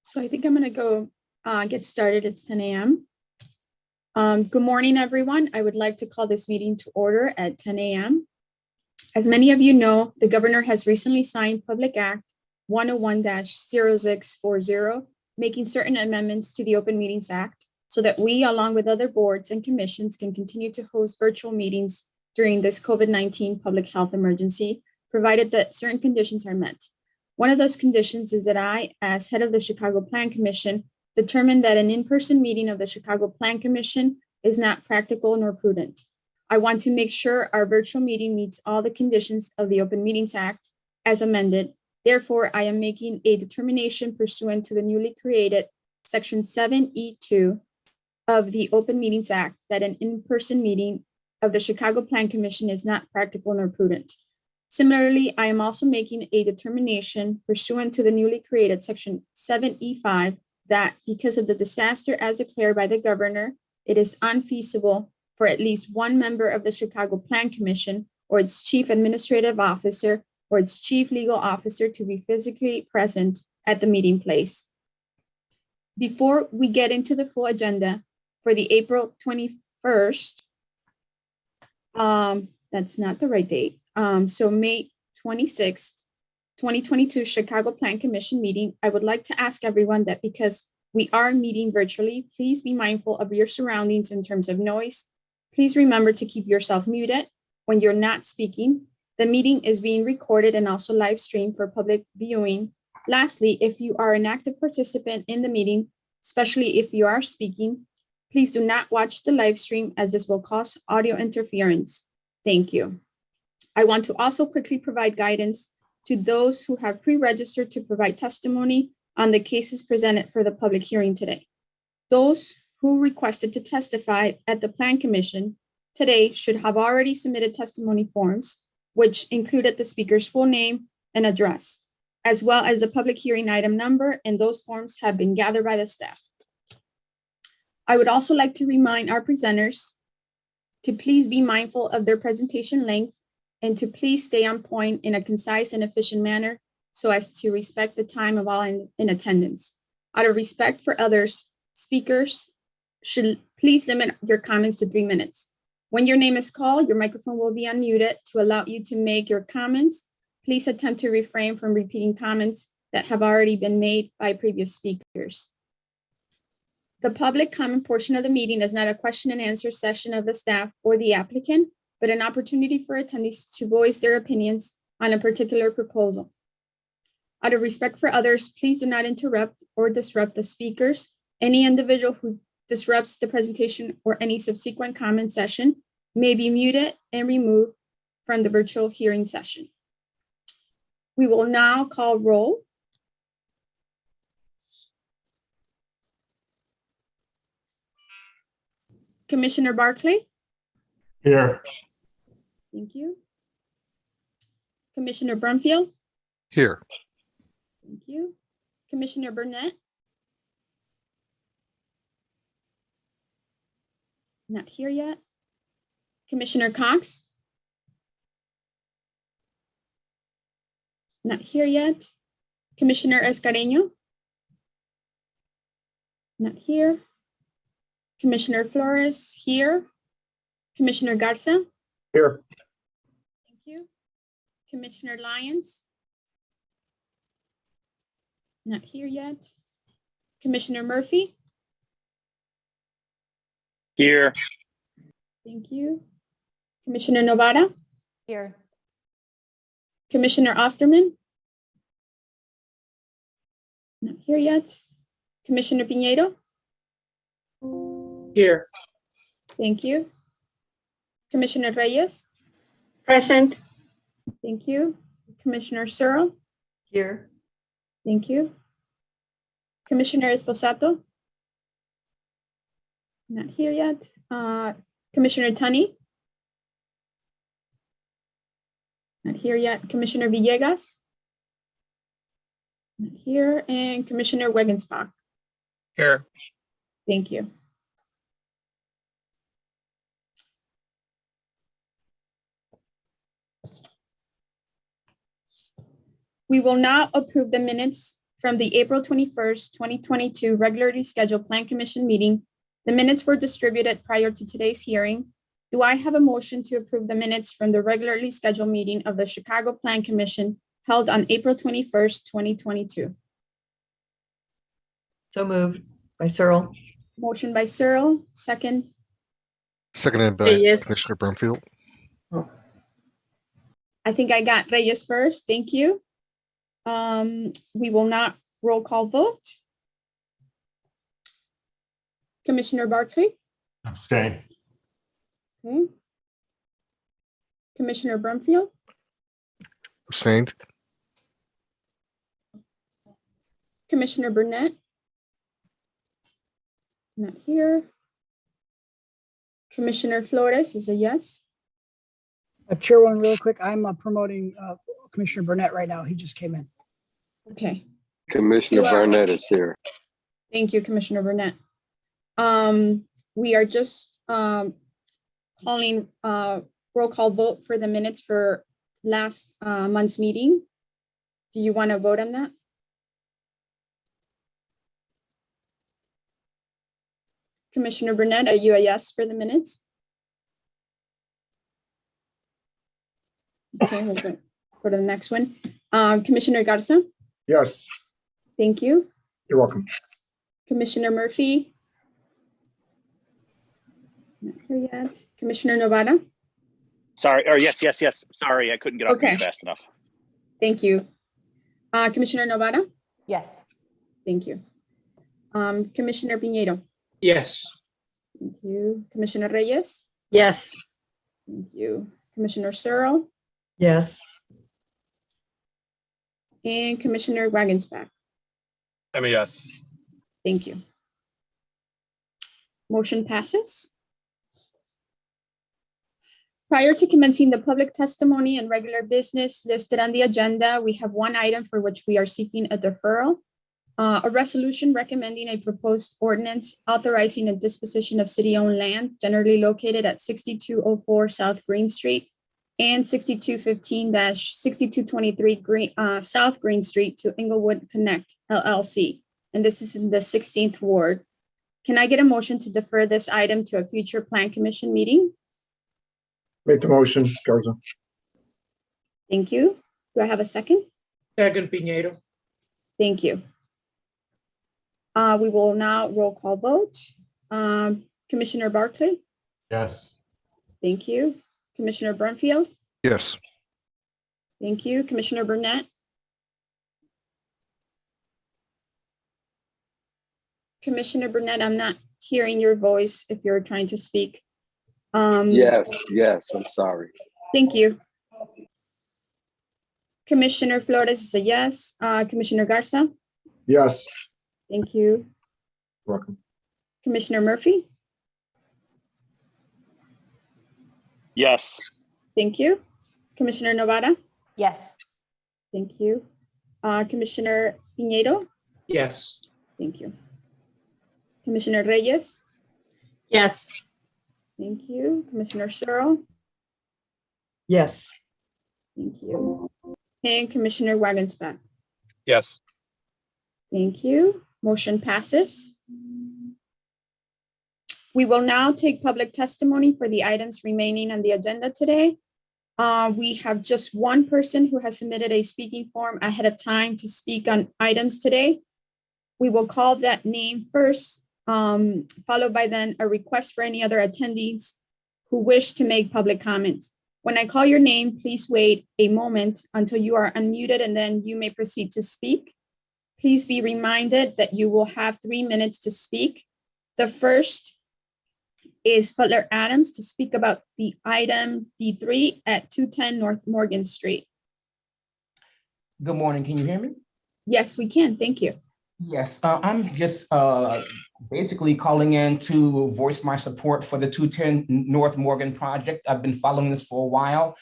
So I think I'm going to go get started. It's 10 a.m. Good morning, everyone. I would like to call this meeting to order at 10 a.m. As many of you know, the governor has recently signed Public Act 101-0640, making certain amendments to the Open Meetings Act so that we, along with other boards and commissions, can continue to host virtual meetings during this COVID-19 public health emergency, provided that certain conditions are met. One of those conditions is that I, as head of the Chicago Plan Commission, determined that an in-person meeting of the Chicago Plan Commission is not practical nor prudent. I want to make sure our virtual meeting meets all the conditions of the Open Meetings Act as amended. Therefore, I am making a determination pursuant to the newly created Section 7E2 of the Open Meetings Act that an in-person meeting of the Chicago Plan Commission is not practical nor prudent. Similarly, I am also making a determination pursuant to the newly created Section 7E5 that because of the disaster as declared by the governor, it is unfeasible for at least one member of the Chicago Plan Commission or its chief administrative officer or its chief legal officer to be physically present at the meeting place. Before we get into the full agenda for the April 21st, that's not the right date. So May 26th, 2022 Chicago Plan Commission meeting, I would like to ask everyone that because we are meeting virtually, please be mindful of your surroundings in terms of noise. Please remember to keep yourself muted when you're not speaking. The meeting is being recorded and also live streamed for public viewing. Lastly, if you are an active participant in the meeting, especially if you are speaking, please do not watch the live stream as this will cause audio interference. Thank you. I want to also quickly provide guidance to those who have pre-registered to provide testimony on the cases presented for the public hearing today. Those who requested to testify at the Plan Commission today should have already submitted testimony forms, which included the speaker's full name and address, as well as the public hearing item number, and those forms have been gathered by the staff. I would also like to remind our presenters to please be mindful of their presentation length and to please stay on point in a concise and efficient manner so as to respect the time of all in attendance. Out of respect for others, speakers should please limit your comments to 3 minutes. When your name is called, your microphone will be unmuted to allow you to make your comments. Please attempt to refrain from repeating comments that have already been made by previous speakers. The public comment portion of the meeting is not a question and answer session of the staff or the applicant, but an opportunity for attendees to voice their opinions on a particular proposal. Out of respect for others, please do not interrupt or disrupt the speakers. Any individual who disrupts the presentation or any subsequent comment session may be muted and removed from the virtual hearing session. We will now call roll. Commissioner Barclay. Here. Thank you. Commissioner Brumfield. Here. Thank you. Commissioner Burnett. Not here yet. Commissioner Cox. Not here yet. Commissioner Escareño. Not here. Commissioner Flores here. Commissioner Garza. Here. Thank you. Commissioner Lyons. Not here yet. Commissioner Murphy. Here. Thank you. Commissioner Novara. Here. Commissioner Osterman. Not here yet. Commissioner Piñeiro. Here. Thank you. Commissioner Reyes. Present. Thank you. Commissioner Searle. Here. Thank you. Commissioner Esposato. Not here yet. Commissioner Tunney. Not here yet. Commissioner Villegas. Not here. And Commissioner Wegensbach. Here. Thank you. We will now approve the minutes from the April 21st, 2022 regularly scheduled Plan Commission meeting. The minutes were distributed prior to today's hearing. Do I have a motion to approve the minutes from the regularly scheduled meeting of the Chicago Plan Commission held on April 21st, 2022? So moved by Searle. Motion by Searle, second. Seconded by Yes. Commissioner Brumfield. I think I got Reyes first. Thank you. We will not roll call vote. Commissioner Barclay. Abstain. Okay. Commissioner Brumfield. Abstained. Commissioner Burnett. Not here. Commissioner Flores is a yes. Chairwoman, real quick, I'm promoting Commissioner Burnett right now. He just came in. Okay. Commissioner You are- Burnett is here. Thank you, Commissioner Burnett. We are just calling roll call vote for the minutes for last month's meeting. Do you want to vote on that? Commissioner Burnett, are you a yes for the minutes? Okay, we'll go to the next one. Commissioner Garza, Yes. thank you. You're welcome. Commissioner Murphy? Not here yet. Commissioner Novara? Sorry, or yes. Sorry, I couldn't get off Okay. mute fast enough. Thank you. Commissioner Novara? Yes. Thank you. Commissioner Piñeiro? Yes. Thank you. Commissioner Reyes? Yes. Thank you. Commissioner Searle? Yes. And Commissioner Wagensback? I'm a yes. Thank you. Motion passes. Prior to commencing the public testimony and regular business listed on the agenda, we have one item for which we are seeking a deferral. A resolution recommending a proposed ordinance authorizing a disposition of city-owned land generally located at 6204 South Green Street and 6215-6223 South Green Street to Inglewood Connect LLC. And this is in the 16th Ward. Can I get a motion to defer this item to a future Plan Commission meeting? Make the motion, Garza. Thank you. Do I have a second? Second, Piñeiro. Thank you. We will now roll call vote. Commissioner Barclay? Yes. Thank you. Commissioner Brumfield? Yes. Thank you. Commissioner Burnett? Commissioner Burnett, I'm not hearing your voice if you're trying to speak. Yes, I'm sorry. Thank you. Commissioner Flores is a yes. Commissioner Garza? Yes. Thank you. Welcome. Commissioner Murphy? Yes. Thank you. Commissioner Novara? Yes. Thank you. Commissioner Piñeiro? Yes. Thank you. Commissioner Reyes? Yes. Thank you. Commissioner Searle? Yes. Thank you. And Commissioner Wagensback? Yes. Thank you. Motion passes. We will now take public testimony for the items remaining on the agenda today. We have just one person who has submitted a speaking form ahead of time to speak on items today. We will call that name first, followed by then a request for any other attendees who wish to make public comment. When I call your name, please wait a moment until you are unmuted and then you may proceed to speak. Please be reminded that you will have 3 minutes to speak. The first is Butler Adams to speak about the item D3 at 210 North Morgan Street. Good morning. Can you hear me? Yes, we can. Thank you. Yes, I'm just basically calling in to voice my support for the 210 North Morgan project. I've been following this for a while.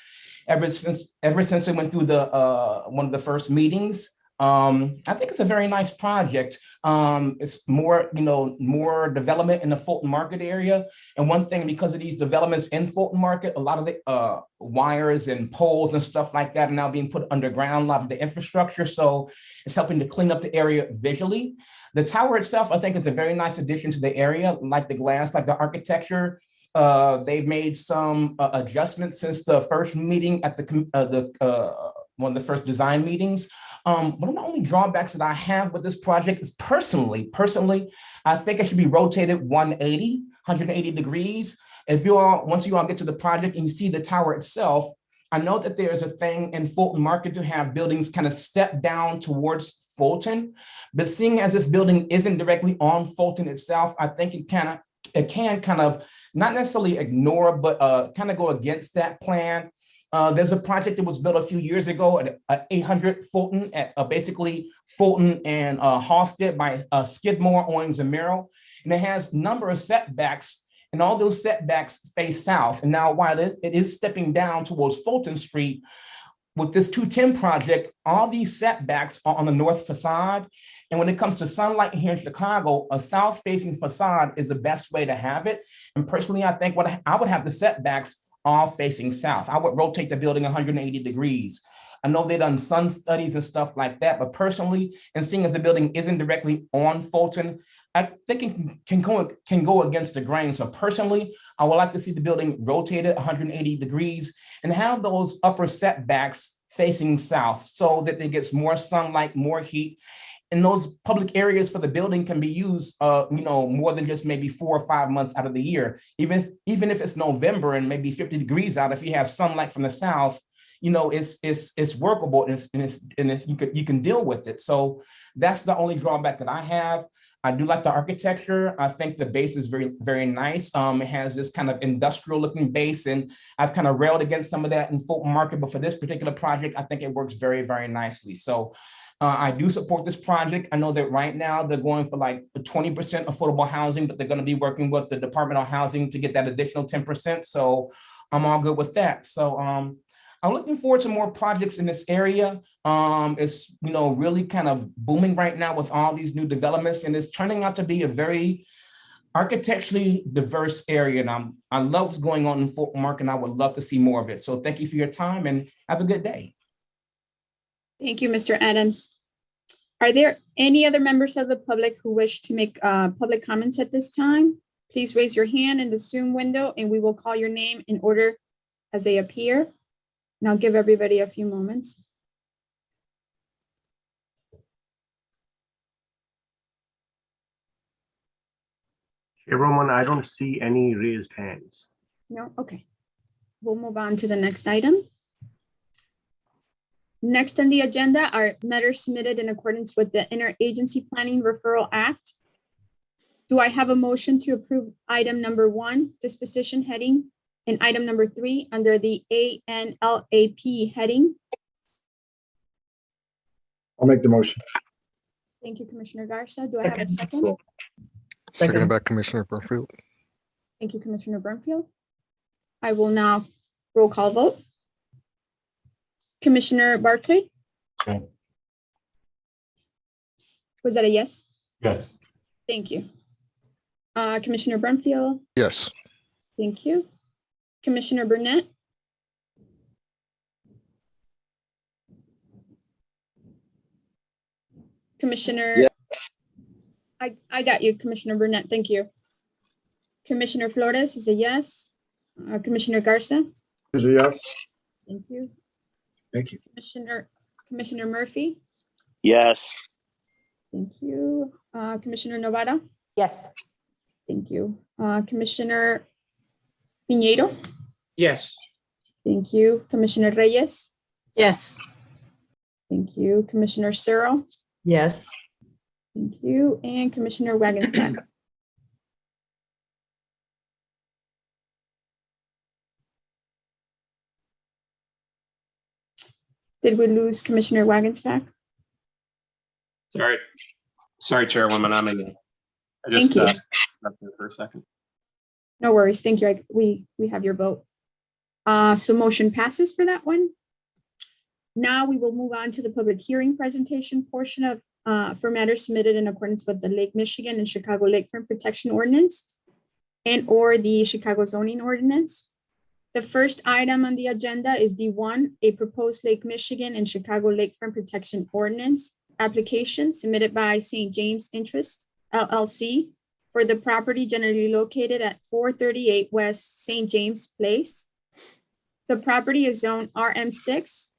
Ever since it went through the one of the first meetings, I think it's a very nice project. It's more, more development in the Fulton Market area. And one thing, because of these developments in Fulton Market, a lot of the wires and poles and stuff like that are now being put underground, a lot of the infrastructure. So it's helping to clean up the area visually. The tower itself, I think, is a very nice addition to the area, like the glass, like the architecture. They've made some adjustments since the first meeting at one of the first design meetings. One of the only drawbacks that I have with this project is personally, I think it should be rotated 180 degrees. Once you all get to the project and you see the tower itself, I know that there's a thing in Fulton Market to have buildings kind of step down towards Fulton, but seeing as this building isn't directly on Fulton itself, I think it can kind of not necessarily ignore, but kind of go against that plan. There's a project that was built a few years ago at 800 Fulton, at basically Fulton and Halstead by Skidmore, Owings and Merrill. And it has a number of setbacks, and all those setbacks face south. And now while it is stepping down towards Fulton Street, with this 210 project, all these setbacks are on the north facade. And when it comes to sunlight here in Chicago, a south-facing facade is the best way to have it. And personally, I think I would have the setbacks all facing south. I would rotate the building 180 degrees. I know they've done sun studies and stuff like that, but personally, and seeing as the building isn't directly on Fulton, I think it can go against the grain. So personally, I would like to see the building rotated 180 degrees and have those upper setbacks facing south so that it gets more sunlight, more heat. And those public areas for the building can be used, more than just maybe 4 or 5 months out of the year. Even if it's November and maybe 50 degrees out, if you have sunlight from the south, it's workable and you can deal with it. So that's the only drawback that I have. I do like the architecture. I think the base is very, very nice. It has this kind of industrial looking base, and I've kind of railed against some of that in Fulton Market, but for this particular project, I think it works very, very nicely. So I do support this project. I know that right now they're going for like 20% affordable housing, but they're going to be working with the Department of Housing to get that additional 10%. So I'm all good with that. So I'm looking forward to more projects in this area. It's really kind of booming right now with all these new developments, and it's turning out to be a very architecturally diverse area. And I love what's going on in Fulton Market, and I would love to see more of it. So thank you for your time and have a good day. Thank you, Mr. Adams. Are there any other members of the public who wish to make public comments at this time? Please raise your hand in the Zoom window and we will call your name in order as they appear. And I'll give everybody a few moments. Chairwoman, I don't see any raised hands. No, okay. We'll move on to the next item. Next on the agenda are matters submitted in accordance with the Interagency Planning Referral Act. Do I have a motion to approve item number 1, disposition heading, and item number 3 under the ANLAP heading? I'll make the motion. Thank you, Commissioner Garza. Do I have a second? Seconded by Commissioner Burnfield. Thank you, Commissioner Burnfield. I will now roll call vote. Commissioner Barclay? Okay. Was that a yes? Yes. Thank you. Commissioner Burnfield? Yes. Thank you. Commissioner Burnett? Commissioner? Yeah. I got you, Commissioner Burnett. Thank you. Commissioner Flores is a yes. Commissioner Garza? Is a yes. Thank you. Thank you. Commissioner Murphy? Yes. Thank you. Commissioner Novara? Yes. Thank you. Commissioner Piñeiro? Yes. Thank you. Commissioner Reyes? Yes. Thank you. Commissioner Searle? Yes. Thank you. And Commissioner Wagensback? Did we lose Commissioner Wagensback? Sorry, Chairwoman, I'm in. I Thank just you. left there for a second. No worries. Thank you. We have your vote. So motion passes for that one. Now we will move on to the public hearing presentation portion of for matters submitted in accordance with the Lake Michigan and Chicago Lakefront Protection Ordinance and or the Chicago zoning ordinance. The first item on the agenda is D1, a proposed Lake Michigan and Chicago Lakefront Protection Ordinance application submitted by St. James Interest LLC for the property generally located at 438 West St. James Place. The property is zoned RM6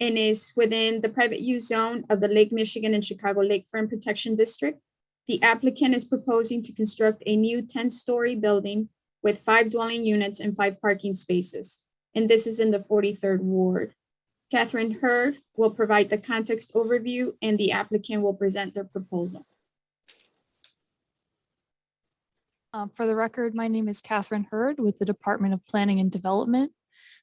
and is within the private use zone of the Lake Michigan and Chicago Lakefront Protection District. The applicant is proposing to construct a new 10-story building with 5 dwelling units and 5 parking spaces. And this is in the 43rd Ward. Catherine Hurd will provide the context overview and the applicant will present their proposal. For the record, my name is Catherine Hurd with the Department of Planning and Development.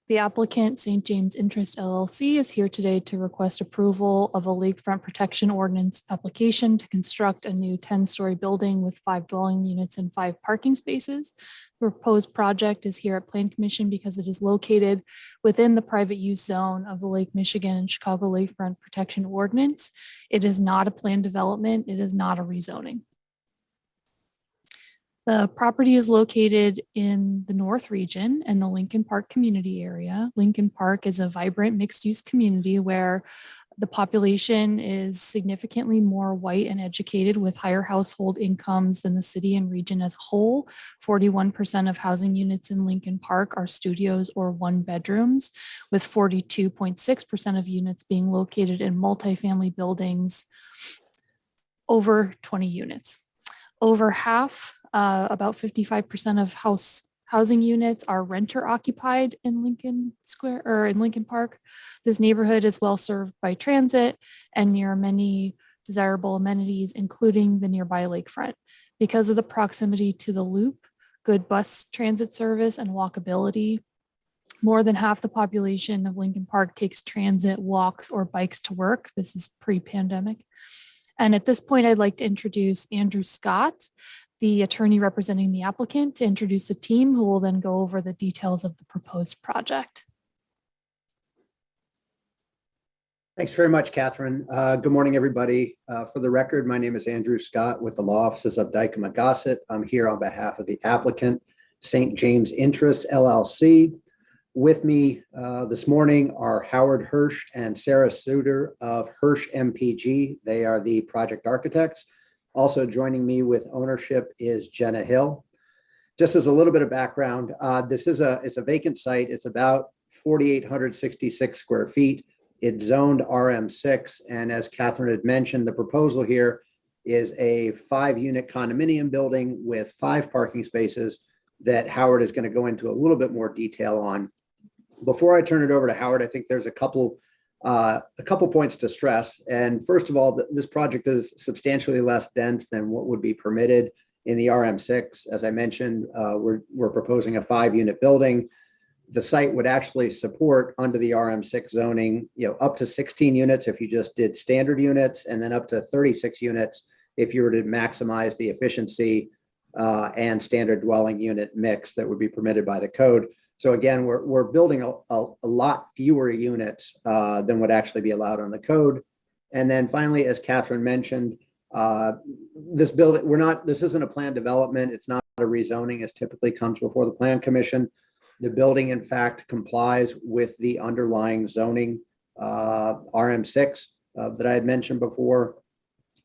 The applicant, St. James Interest LLC, is here today to request approval of a lakefront protection ordinance application to construct a new 10-story building with 5 dwelling units and 5 parking spaces. The proposed project is here at Plan Commission because it is located within the private use zone of the Lake Michigan and Chicago Lakefront Protection Ordinance. It is not a planned development. It is not a rezoning. The property is located in the North region and the Lincoln Park community area. Lincoln Park is a vibrant mixed-use community where the population is significantly more white and educated with higher household incomes than the city and region as a whole. 41% of housing units in Lincoln Park are studios or 1-bedrooms, with 42.6% of units being located in multifamily buildings over 20 units. Over half, about 55% of housing units are renter occupied in Lincoln Square or in Lincoln Park. This neighborhood is well served by transit and near many desirable amenities, including the nearby lakefront. Because of the proximity to the loop, good bus transit service and walkability, more than half the population of Lincoln Park takes transit, walks, or bikes to work. This is pre-pandemic. And at this point, I'd like to introduce Andrew Scott, the attorney representing the applicant, to introduce the team who will then go over the details of the proposed project. Thanks very much, Catherine. Good morning, everybody. For the record, my name is Andrew Scott with the law offices of Dykema Gossett. I'm here on behalf of the applicant, St. James Interest LLC. With me this morning are Howard Hirsch and Sarah Suter of Hirsch MPG. They are the project architects. Also joining me with ownership is Jenna Hill. Just as a little bit of background, it's a vacant site. It's about 4,866 square feet. It's zoned RM6. And as Catherine had mentioned, the proposal here is a 5-unit condominium building with 5 parking spaces that Howard is going to go into a little bit more detail on. Before I turn it over to Howard, I think there's a couple points to stress. And first of all, this project is substantially less dense than what would be permitted in the RM6. As I mentioned, we're proposing a 5-unit building. The site would actually support, under the RM6 zoning, up to 16 units if you just did standard units, and then up to 36 units if you were to maximize the efficiency and standard dwelling unit mix that would be permitted by the code. So again, we're building a lot fewer units than would actually be allowed on the code. And then finally, as Catherine mentioned, this isn't a planned development. It's not a rezoning, as typically comes before the Plan Commission. The building, in fact, complies with the underlying zoning RM6 that I had mentioned before.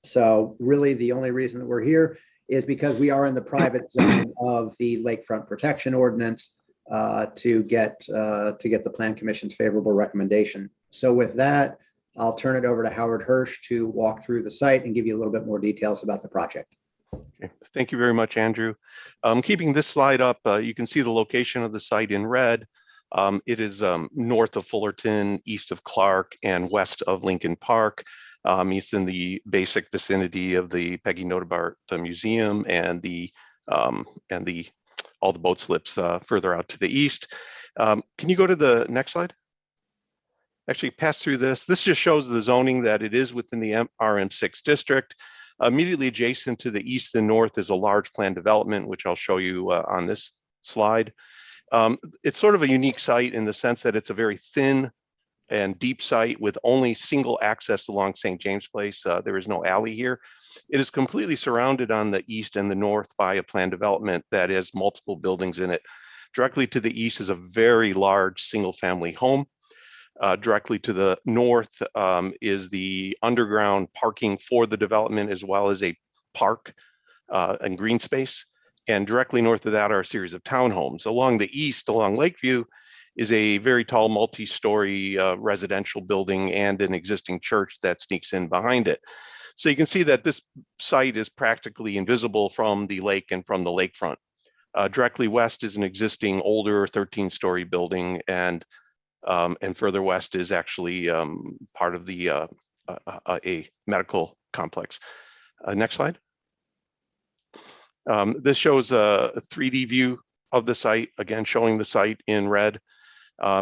So really, the only reason that we're here is because we are in the private zone of the Lakefront Protection Ordinance to get the Plan Commission's favorable recommendation. So with that, I'll turn it over to Howard Hirsch to walk through the site and give you a little bit more details about the project. Okay. Thank you very much, Andrew. Keeping this slide up, you can see the location of the site in red. It is north of Fullerton, east of Clark, and west of Lincoln Park. It's in the basic vicinity of the Peggy Notebart Museum and all the boat slips further out to the east. Can you go to the next slide? Actually, pass through this. This just shows the zoning that it is within the RM6 district. Immediately adjacent to the east and north is a large planned development, which I'll show you on this slide. It's sort of a unique site in the sense that it's a very thin and deep site with only single access along St. James Place. There is no alley here. It is completely surrounded on the east and the north by a planned development that has multiple buildings in it. Directly to the east is a very large single-family home. Directly to the north is the underground parking for the development, as well as a park and green space. And directly north of that are a series of townhomes. Along the east, along Lakeview, is a very tall multi-story residential building and an existing church that sneaks in behind it. So you can see that this site is practically invisible from the lake and from the lakefront. Directly west is an existing older 13-story building, and further west is actually part of the a medical complex. Next slide. This shows a 3D view of the site, again showing the site in red,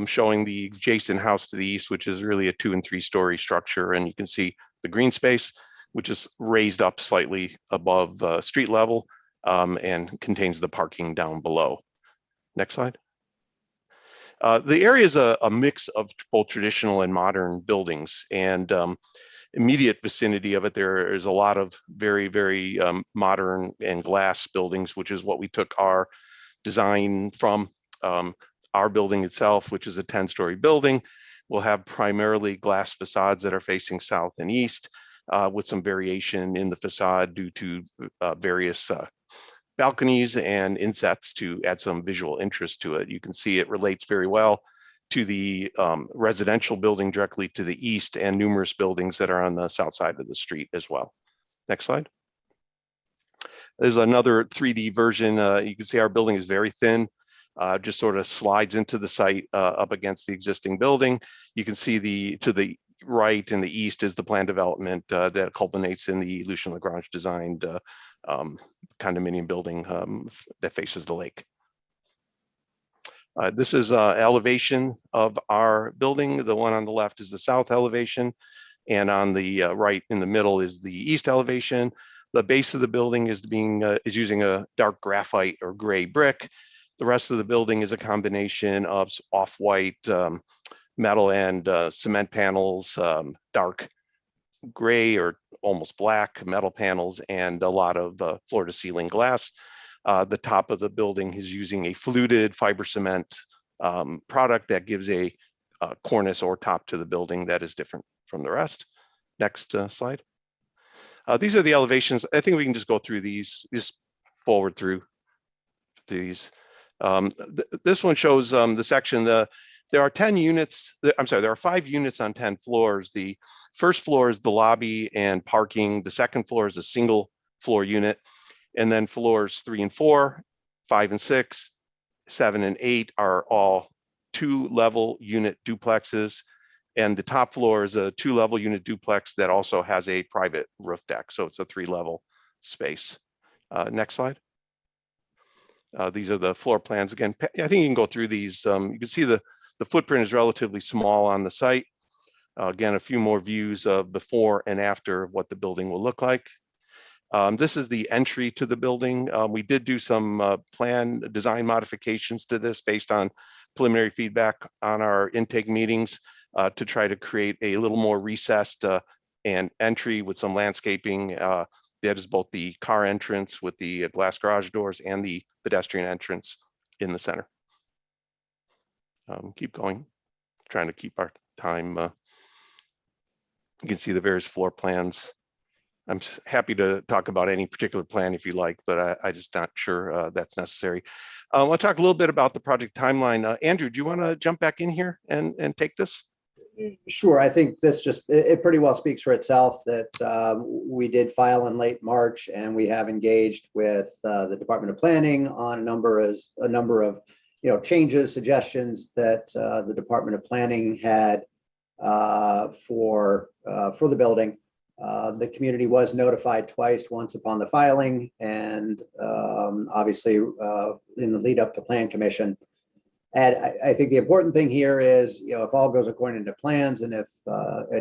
showing the adjacent house to the east, which is really a 2- and 3-story structure, and you can see the green space, which is raised up slightly above street level, and contains the parking down below. Next slide. The area is a mix of both traditional and modern buildings, and immediate vicinity of it, there is a lot of very, very modern and glass buildings, which is what we took our design from. Our building itself, which is a 10-story building, will have primarily glass facades that are facing south and east, with some variation in the facade due to various balconies and insets to add some visual interest to it. You can see it relates very well to the residential building directly to the east and numerous buildings that are on the south side of the street as well. Next slide. There's another 3D version. You can see our building is very thin, just sort of slides into the site up against the existing building. You can see to the right and the east is the planned development that culminates in the Lucien Lagrange designed condominium building that faces the lake. This is elevation of our building. The one on the left is the south elevation, and on the right in the middle is the east elevation. The base of the building is using a dark graphite or gray brick. The rest of the building is a combination of off-white metal and cement panels, dark gray or almost black metal panels, and a lot of floor-to-ceiling glass. The top of the building is using a fluted fiber cement product that gives a cornice or top to the building that is different from the rest. Next slide. These are the elevations. I think we can just go through these, just forward through these. This one shows the section. There are 10 units. I'm sorry, there are 5 units on 10 floors. The first floor is the lobby and parking. The second floor is a single floor unit. And then floors 3 and 4, 5 and 6, 7 and 8 are all 2-level unit duplexes. And the top floor is a 2-level unit duplex that also has a private roof deck. So it's a 3-level space. Next slide. These are the floor plans. Again, I think you can go through these. You can see the footprint is relatively small on the site. Again, a few more views of before and after what the building will look like. This is the entry to the building. We did do some plan design modifications to this based on preliminary feedback on our intake meetings to try to create a little more recessed and entry with some landscaping. That is both the car entrance with the glass garage doors and the pedestrian entrance in the center. Keep going, trying to keep our time. You can see the various floor plans. I'm happy to talk about any particular plan if you like, but I'm just not sure that's necessary. I'll talk a little bit about the project timeline. Andrew, do you want to jump back in here and take this? Sure. I think this it pretty well speaks for itself that we did file in late March, and we have engaged with the Department of Planning on a number of changes, suggestions that the Department of Planning had for the building. The community was notified twice, once upon the filing and obviously in the lead up to Plan Commission. And I think the important thing here is, if all goes according to plans, and if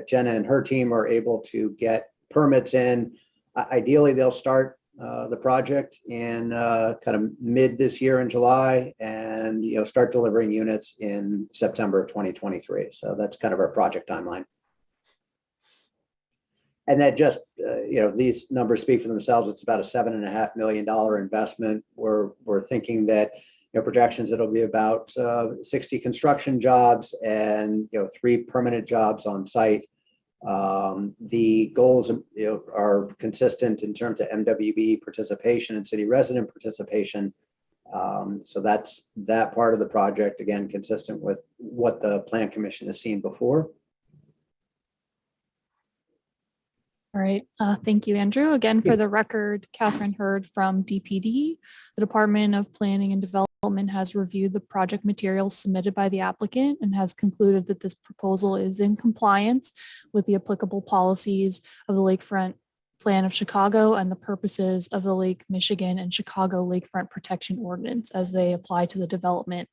Jenna and her team are able to get permits in, ideally they'll start the project in kind of mid this year in July, and start delivering units in September of 2023. So that's kind of our project timeline. And that just, these numbers speak for themselves. It's about a $7.5 million investment. We're thinking that, projections, it'll be about 60 construction jobs and, 3 permanent jobs on site. The goals, are consistent in terms of MWB participation and city resident participation. So that's that part of the project, again, consistent with what the Plan Commission has seen before. All right, thank you, Andrew. Again, for the record, Catherine Hurd from DPD. The Department of Planning and Development has reviewed the project materials submitted by the applicant and has concluded that this proposal is in compliance with the applicable policies of the Lakefront Plan of Chicago and the purposes of the Lake Michigan and Chicago Lakefront Protection Ordinance as they apply to the development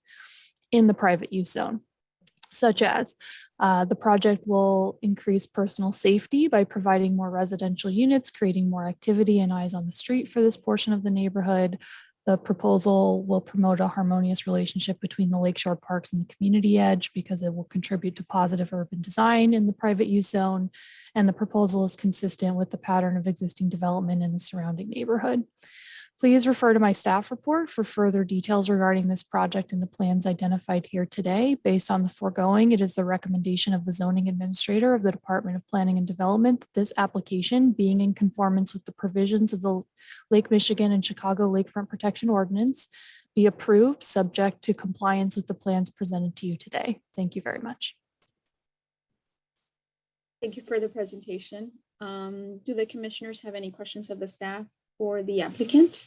in the private use zone, such as the project will increase personal safety by providing more residential units, creating more activity and eyes on the street for this portion of the neighborhood. The proposal will promote a harmonious relationship between the lakeshore parks and the community edge because it will contribute to positive urban design in the private use zone. And the proposal is consistent with the pattern of existing development in the surrounding neighborhood. Please refer to my staff report for further details regarding this project and the plans identified here today. Based on the foregoing, it is the recommendation of the zoning administrator of the Department of Planning and Development that this application, being in conformance with the provisions of the Lake Michigan and Chicago Lakefront Protection Ordinance, be approved subject to compliance with the plans presented to you today. Thank you very much. Thank you for the presentation. Do the commissioners have any questions of the staff or the applicant?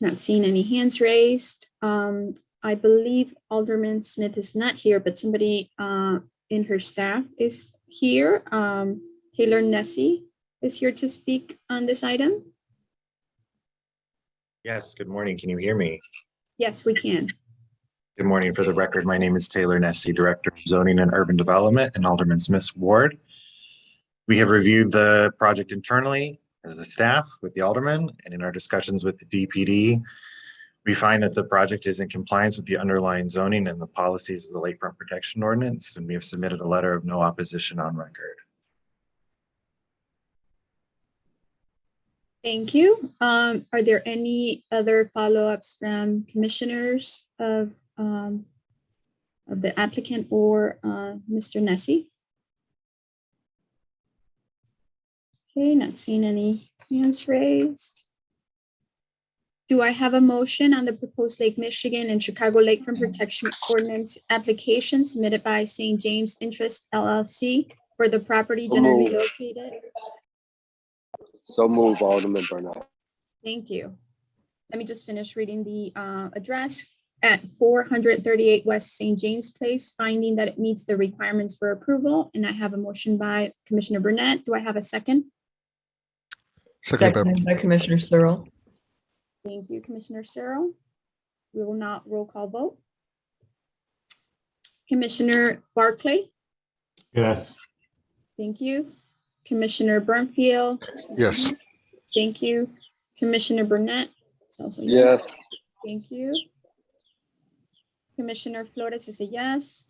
Not seeing any hands raised. I believe Alderman Smith is not here, but somebody in her staff is here. Taylor Nessie is here to speak on this item. Yes, good morning. Can you hear me? Yes, we can. Good morning. For the record, my name is Taylor Nessie, Director of Zoning and Urban Development in Alderman Smith's ward. We have reviewed the project internally as a staff with the Alderman, and in our discussions with the DPD, we find that the project is in compliance with the underlying zoning and the policies of the Lakefront Protection Ordinance, and we have submitted a letter of no opposition on record. Thank you. Are there any other follow-ups from commissioners of the applicant or Mr. Nessie? Okay, not seeing any hands raised. Do I have a motion on the proposed Lake Michigan and Chicago Lakefront Protection Ordinance application submitted by St. James Interest LLC for the property generally located? So move, Alderman Burnett. Thank you. Let me just finish reading the address at 438 West St. James Place, finding that it meets the requirements for approval. And I have a motion by Commissioner Burnett. Do I have a second? Seconded by Commissioner Searle. Thank you, Commissioner Searle. We will now roll call vote. Commissioner Barclay. Yes. Thank you. Commissioner Burnfield. Yes. Thank you. Commissioner Burnett. It's also Yes. Thank you. Commissioner Flores is a yes.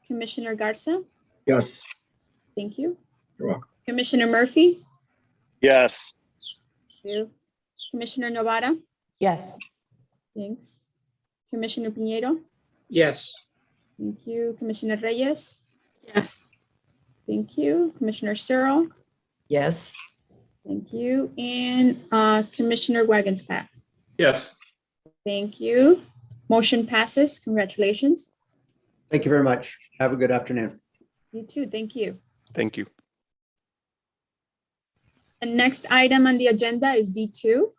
Commissioner Garza. Yes. Thank you. You're welcome. Commissioner Murphy. Yes. Thank you. Commissioner Novara. Yes. Thanks. Commissioner Piñeiro. Yes. Thank you. Commissioner Reyes. Yes. Thank you. Commissioner Searle. Yes. Thank you. And Commissioner Wagenspack. Yes. Thank you. Motion passes. Congratulations. Thank you very much. Have a good afternoon. You too. Thank you. Thank you. The next item on the agenda is D2,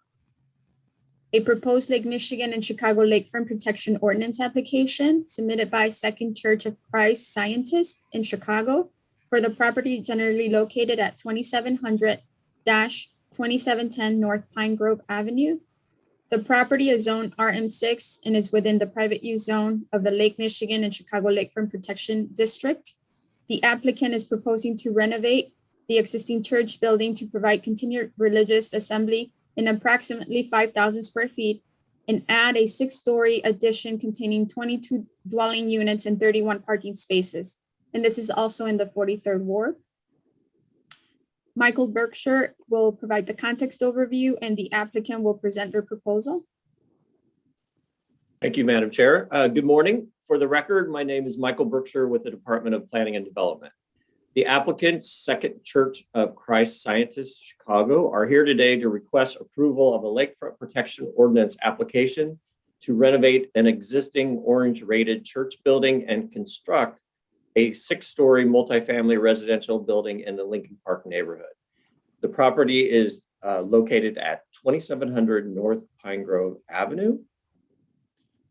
a proposed Lake Michigan and Chicago Lakefront Protection Ordinance application submitted by Second Church of Christ Scientist in Chicago for the property generally located at 2700-2710 North Pine Grove Avenue. The property is zoned RM6 and is within the private use zone of the Lake Michigan and Chicago Lakefront Protection District. The applicant is proposing to renovate the existing church building to provide continued religious assembly in approximately 5,000 square feet and add a 6-story addition containing 22 dwelling units and 31 parking spaces. And this is also in the 43rd Ward. Michael Berkshire will provide the context overview and the applicant will present their proposal. Thank you, Madam Chair. Good morning. For the record, my name is Michael Berkshire with the Department of Planning and Development. The applicants, Second Church of Christ Scientists, Chicago, are here today to request approval of a lakefront protection ordinance application to renovate an existing orange-rated church building and construct a 6-story multifamily residential building in the Lincoln Park neighborhood. The property is located at 2700 North Pine Grove Avenue.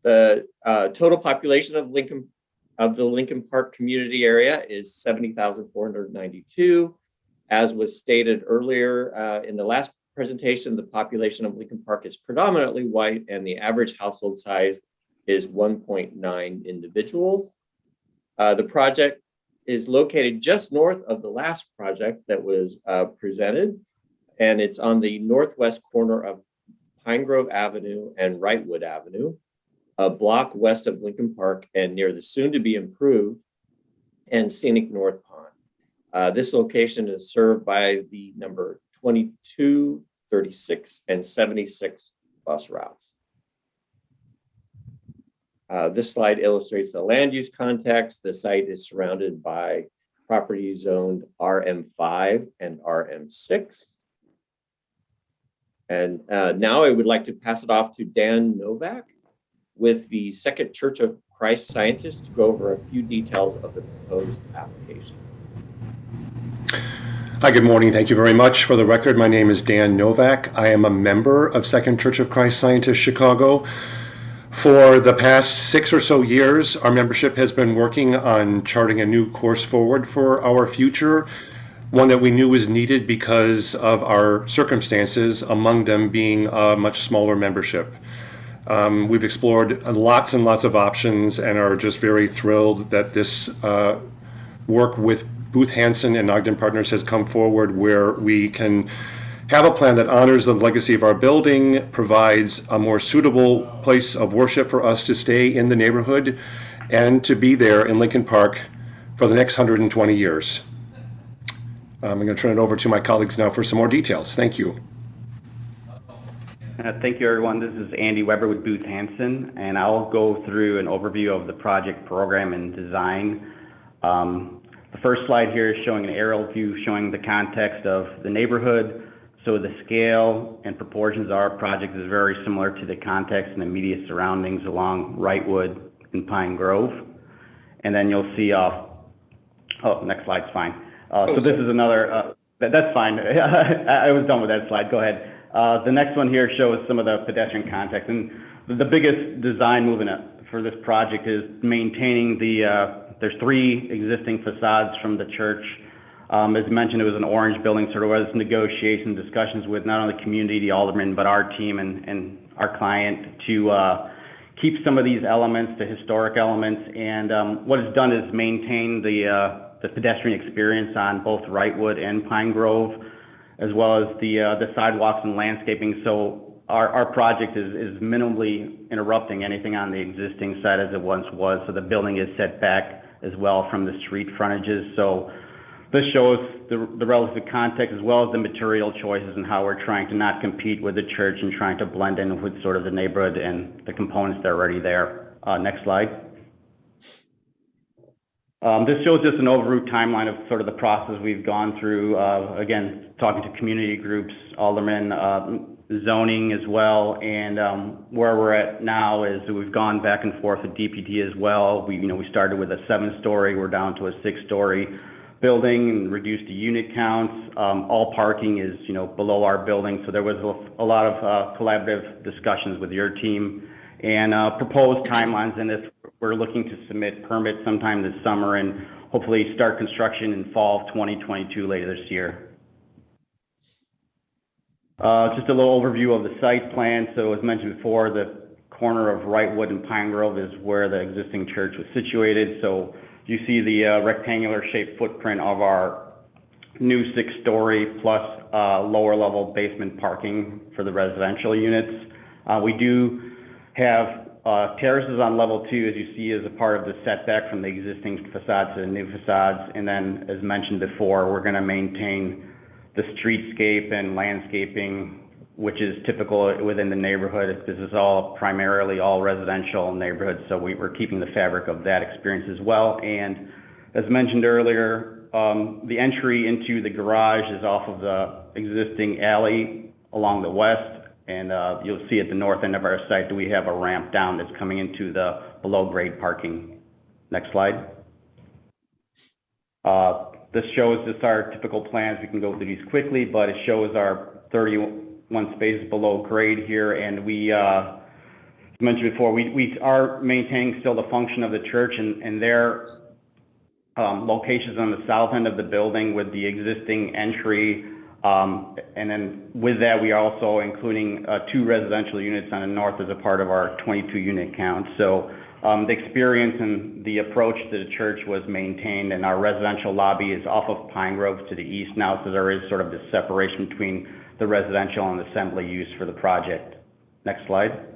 The total population of the Lincoln Park community area is 70,492. As was stated earlier in the last presentation, the population of Lincoln Park is predominantly white and the average household size is 1.9 individuals. The project is located just north of the last project that was presented, and it's on the northwest corner of Pine Grove Avenue and Wrightwood Avenue, a block west of Lincoln Park and near the soon-to-be improved and scenic North Pond. This location is served by the number 22, 36, and 76 bus routes. This slide illustrates the land use context. The site is surrounded by property zoned RM5 and RM6. And now I would like to pass it off to Dan Novak with the Second Church of Christ Scientists to go over a few details of the proposed application. Hi, good morning. Thank you very much. For the record, my name is Dan Novak. I am a member of Second Church of Christ Scientists, Chicago. For the past 6 or so years, our membership has been working on charting a new course forward for our future, one that we knew was needed because of our circumstances, among them being a much smaller membership. We've explored lots and lots of options and are just very thrilled that this work with Booth Hansen and Ogden Partners has come forward, where we can have a plan that honors the legacy of our building, provides a more suitable place of worship for us to stay in the neighborhood and to be there in Lincoln Park for the next 120 years. I'm going to turn it over to my colleagues now for some more details. Thank you. Thank you, everyone. This is Andy Weber with Booth Hansen, and I'll go through an overview of the project program and design. The first slide here is showing an aerial view showing the context of the neighborhood. So the scale and proportions of our project is very similar to the context and immediate surroundings along Wrightwood and Pine Grove. And then you'll see, next slide's fine. So this is another, that's fine. I was done with that slide. Go ahead. The next one here shows some of the pedestrian context, and the biggest design movement for this project is maintaining there's 3 existing facades from the church. As mentioned, it was an orange building, so there was negotiation discussions with not only the community, the aldermen, but our team and our client to keep some of these elements, the historic elements, and what it's done is maintain the pedestrian experience on both Wrightwood and Pine Grove, as well as the sidewalks and landscaping. So our project is minimally interrupting anything on the existing site as it once was. So the building is set back as well from the street frontages. So this shows the relative context as well as the material choices and how we're trying to not compete with the church and trying to blend in with sort of the neighborhood and the components that are already there. Next slide. This shows just an overview timeline of sort of the process we've gone through. Again, talking to community groups, aldermen, zoning as well, and where we're at now is we've gone back and forth with DPD as well. We started with a 7-story, we're down to a 6-story building and reduced the unit counts. All parking is below our building, so there was a lot of collaborative discussions with your team and proposed timelines. And this, we're looking to submit permits sometime this summer and hopefully start construction in fall of 2022 later this year. Just a little overview of the site plan. So as mentioned before, the corner of Wrightwood and Pine Grove is where the existing church was situated. So You see the rectangular shaped footprint of our new 6-story plus lower level basement parking for the residential units. We do have terraces on level 2, as you see, as a part of the setback from the existing facade to the new facades. And then, as mentioned before, we're going to maintain the streetscape and landscaping, which is typical within the neighborhood. This is primarily all residential neighborhoods, so we're keeping the fabric of that experience as well. And as mentioned earlier, the entry into the garage is off of the existing alley along the west. And you'll see at the north end of our site that we have a ramp down that's coming into the below grade parking. Next slide. This shows just our typical plans. We can go through these quickly, but it shows our 31 spaces below grade here. And we, as mentioned before, we are maintaining still the function of the church and their locations on the south end of the building with the existing entry. And then with that, we are also including 2 residential units on the north as a part of our 22 unit count. So the experience and the approach to the church was maintained, and our residential lobby is off of Pine Grove to the east now. So there is sort of this separation between the residential and assembly use for the project. Next slide.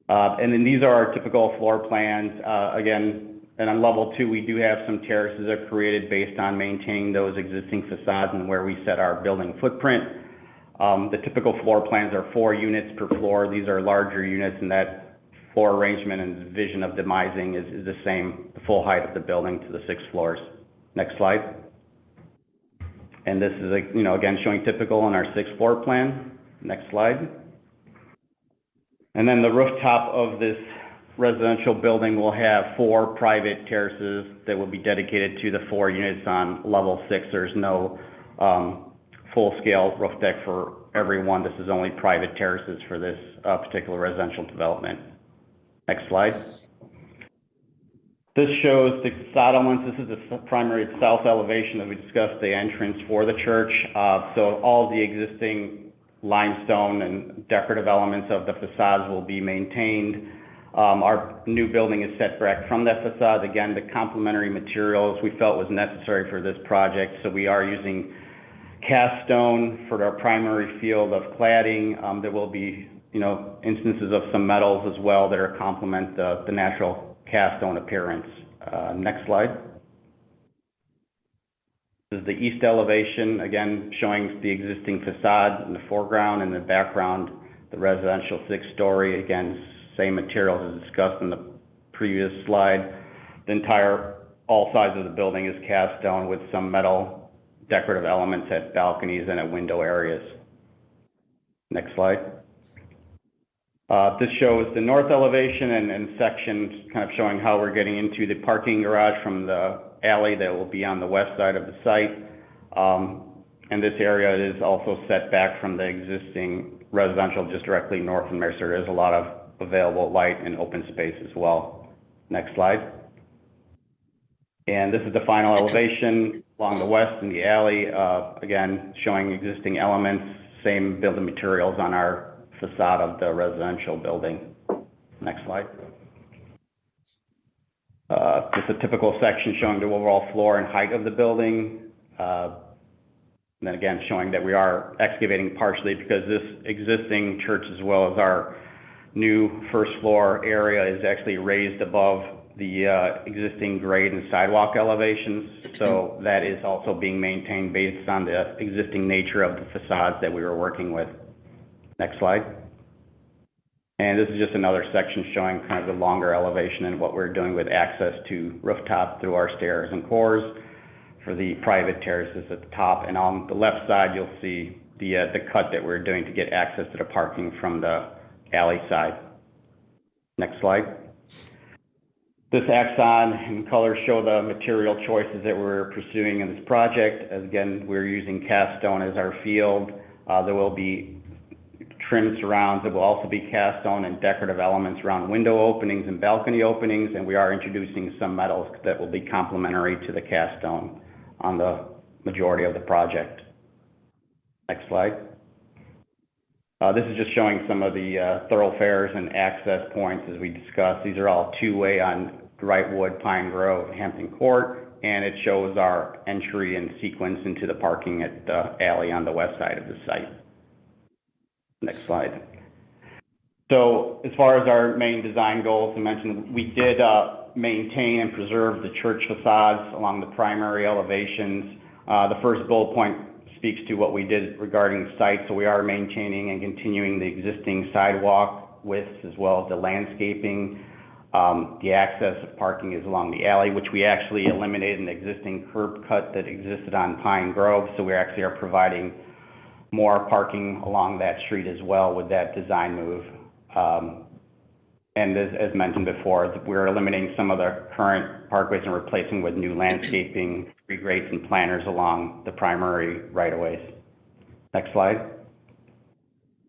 And then these are our typical floor plans. Again, and on level 2, we do have some terraces that are created based on maintaining those existing facades and where we set our building footprint. The typical floor plans are 4 units per floor. These are larger units, and that floor arrangement and vision of demising is the same, the full height of the building to the 6 floors. Next slide. And this is, again, showing typical on our 6th floor plan. Next slide. And then the rooftop of this residential building will have 4 private terraces that will be dedicated to the 4 units on level 6. There's no full-scale roof deck for everyone. This is only private terraces for this particular residential development. Next slide. This shows the facade elements. This is the primary south elevation that we discussed, the entrance for the church. So all the existing limestone and decorative elements of the facades will be maintained. Our new building is set back from that facade. Again, the complementary materials we felt was necessary for this project. So we are using cast stone for our primary field of cladding. There will be, instances of some metals as well that are complement the natural cast stone appearance. Next slide. This is the east elevation, again, showing the existing facade in the foreground, and in the background, the residential 6-story, again, same materials as discussed in the previous slide. All sides of the building is cast stone with some metal decorative elements at balconies and at window areas. Next slide. This shows the north elevation and sections kind of showing how we're getting into the parking garage from the alley that will be on the west side of the site. And this area is also set back from the existing residential just directly north from there. So there is a lot of available light and open space as well. Next slide. And this is the final elevation along the west in the alley, again, showing existing elements, same building materials on our facade of the residential building. Next slide. Just a typical section showing the overall floor and height of the building. And then again, showing that we are excavating partially because this existing church, as well as our new first floor area, is actually raised above the existing grade and sidewalk elevations. So that is also being maintained based on the existing nature of the facades that we were working with. Next slide. And this is just another section showing kind of the longer elevation and what we're doing with access to rooftop through our stairs and cores for the private terraces at the top. And on the left side, you'll see the cut that we're doing to get access to the parking from the alley side. Next slide. This axon and colors show the material choices that we're pursuing in this project. As again, we're using cast stone as our field. There will be trim surrounds that will also be cast stone and decorative elements around window openings and balcony openings, and we are introducing some metals that will be complementary to the cast stone on the majority of the project. Next slide. This is just showing some of the thoroughfares and access points as we discussed. These are all two-way on Wrightwood, Pine Grove, Hampton Court, and it shows our entry and sequence into the parking at the alley on the west side of the site. Next slide. So as far as our main design goals, I mentioned we did maintain and preserve the church facades along the primary elevations. The first bullet point speaks to what we did regarding the site. So we are maintaining and continuing the existing sidewalk widths as well as the landscaping. The access of parking is along the alley, which we actually eliminated an existing curb cut that existed on Pine Grove. So we actually are providing more parking along that street as well with that design move. And as mentioned before, we're eliminating some of the current parkways and replacing with new landscaping, tree grates, and planters along the primary right-of-ways. Next slide.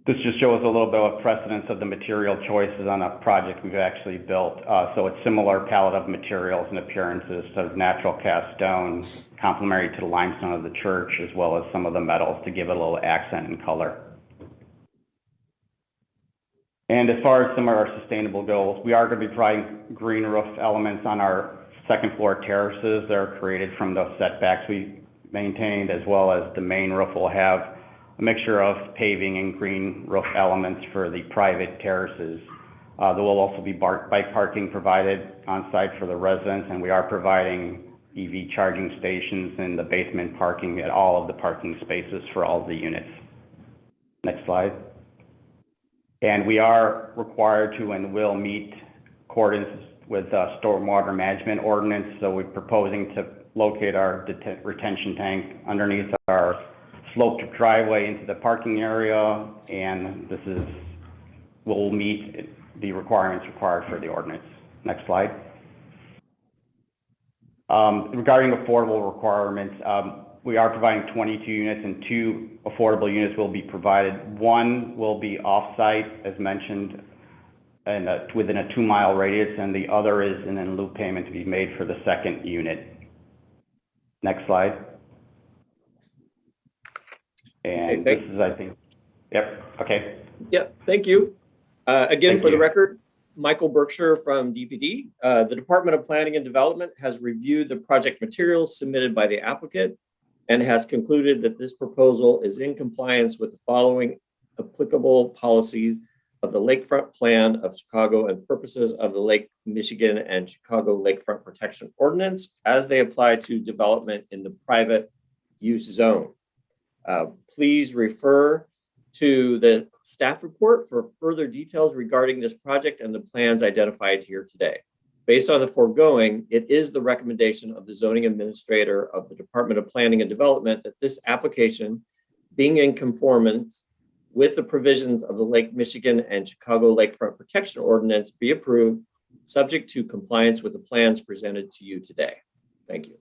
This just shows a little bit of precedence of the material choices on a project we've actually built. So it's similar palette of materials and appearances, so natural cast stone, complementary to the limestone of the church, as well as some of the metals to give it a little accent and color. And as far as some of our sustainable goals, we are going to be providing green roof elements on our second floor terraces that are created from the setbacks we maintained, as well as the main roof will have a mixture of paving and green roof elements for the private terraces. There will also be bike parking provided on site for the residents, and we are providing EV charging stations in the basement parking at all of the parking spaces for all of the units. Next slide. And we are required to and will meet accordance with stormwater management ordinance. So we're proposing to locate our retention tank underneath our sloped driveway into the parking area, and this will meet the requirements required for the ordinance. Next slide. Regarding affordable requirements, we are providing 22 units, and 2 affordable units will be provided. 1 will be off-site, as mentioned, and within a 2-mile radius, and the other is an in lieu payment to be made for the second unit. Next slide. And this is, I think, yep, okay. Yep, thank you. Again, Thank for the you. record, Michael Berkshire from DPD. The Department of Planning and Development has reviewed the project materials submitted by the applicant and has concluded that this proposal is in compliance with the following applicable policies of the Lakefront Plan of Chicago and purposes of the Lake Michigan and Chicago Lakefront Protection Ordinance as they apply to development in the private use zone. Please refer to the staff report for further details regarding this project and the plans identified here today. Based on the foregoing, it is the recommendation of the zoning administrator of the Department of Planning and Development that this application, being in conformance with the provisions of the Lake Michigan and Chicago Lakefront Protection Ordinance, be approved, subject to compliance with the plans presented to you today. Thank you.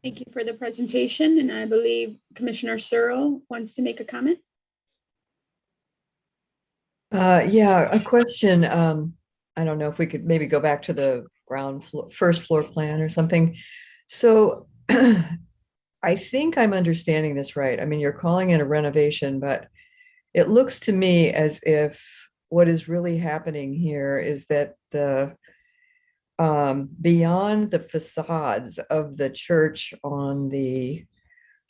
Thank you for the presentation, and I believe Commissioner Searle wants to make a comment. Yeah, a question. I don't know if we could maybe go back to the first floor plan or something. So I think I'm understanding this right. I mean, you're calling it a renovation, but it looks to me as if what is really happening here is that the beyond the facades of the church on the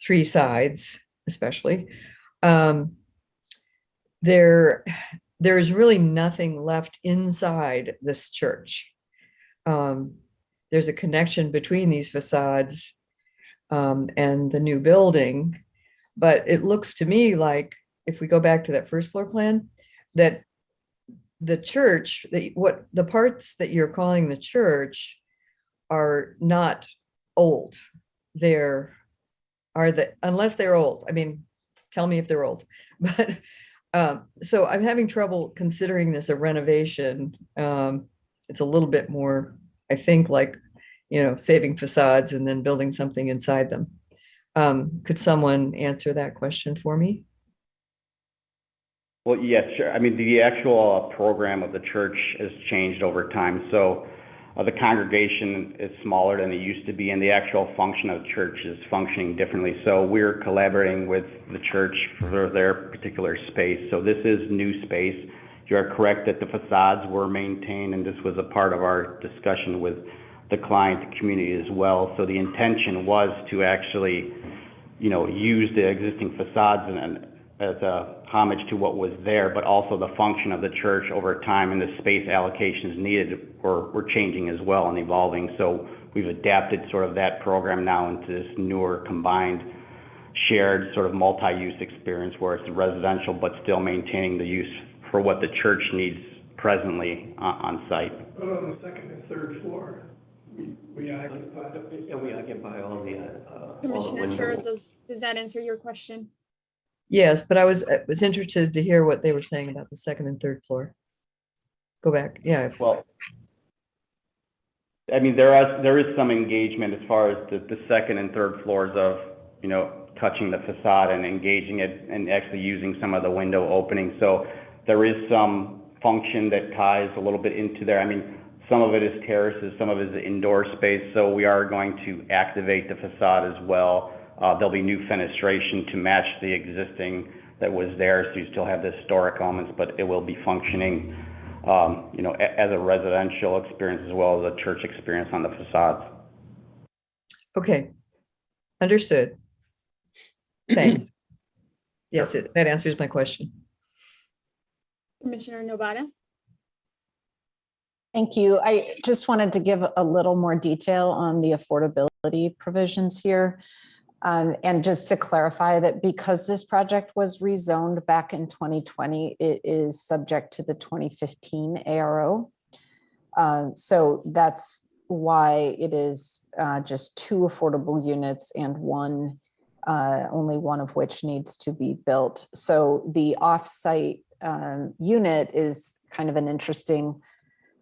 3 sides, especially, there's really nothing left inside this church. There's a connection between these facades and the new building, but it looks to me like, if we go back to that first floor plan, that the church, what the parts that you're calling the church are not old. Unless they're old. I mean, tell me if they're old. But so I'm having trouble considering this a renovation. It's a little bit more, I think, like, saving facades and then building something inside them. Could someone answer that question for me? Well, yes, sure. I mean, the actual program of the church has changed over time. So the congregation is smaller than it used to be, and the actual function of the church is functioning differently. So we're collaborating with the church for their particular space. So this is new space. You are correct that the facades were maintained, and this was a part of our discussion with the client community as well. So the intention was to actually, use the existing facades and as a homage to what was there, but also the function of the church over time and the space allocations needed were changing as well and evolving. So we've adapted sort of that program now into this newer combined shared sort of multi-use experience where it's residential, but still maintaining the use for what the church needs presently on site. But on the second and third floor, we occupy all the. Commissioner Sir, does that answer your question? Yes, but I was interested to hear what they were saying about the second and third floor. Go back. Yeah. Well, I mean, there is some engagement as far as the second and third floors of, touching the facade and engaging it and actually using some of the window openings. So there is some function that ties a little bit into there. I mean, some of it is terraces, some of it is indoor space. So we are going to activate the facade as well. There'll be new fenestration to match the existing that was there. So you still have the historic elements, but it will be functioning, as a residential experience as well as a church experience on the facades. Okay. Understood. Thanks. Yes, that answers my question. Commissioner Novara? Thank you. I just wanted to give a little more detail on the affordability provisions here. And just to clarify that because this project was rezoned back in 2020, it is subject to the 2015 ARO. So that's why it is just 2 affordable units and only one of which needs to be built. So the offsite unit is kind of an interesting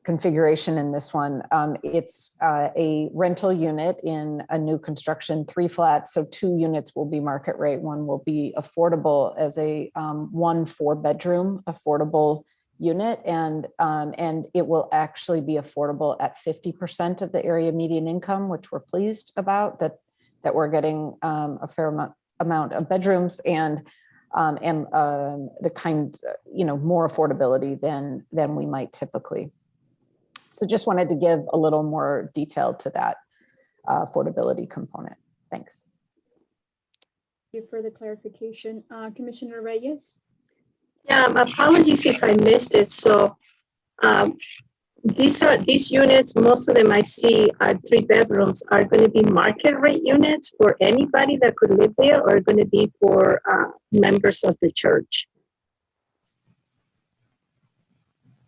configuration in this one. It's a rental unit in a new construction, 3 flats. So 2 units will be market rate. One will be affordable as a 1 4-bedroom affordable unit. And it will actually be affordable at 50% of the area median income, which we're pleased about that we're getting a fair amount of bedrooms and the kind, more affordability than we might typically. So just wanted to give a little more detail to that affordability component. Thanks. Thank you for the clarification. Commissioner Reyes? Yeah, apologies if I missed it. So these units, most of them I see are 3 bedrooms, are going to be market rate units for anybody that could live there, or going to be for members of the church?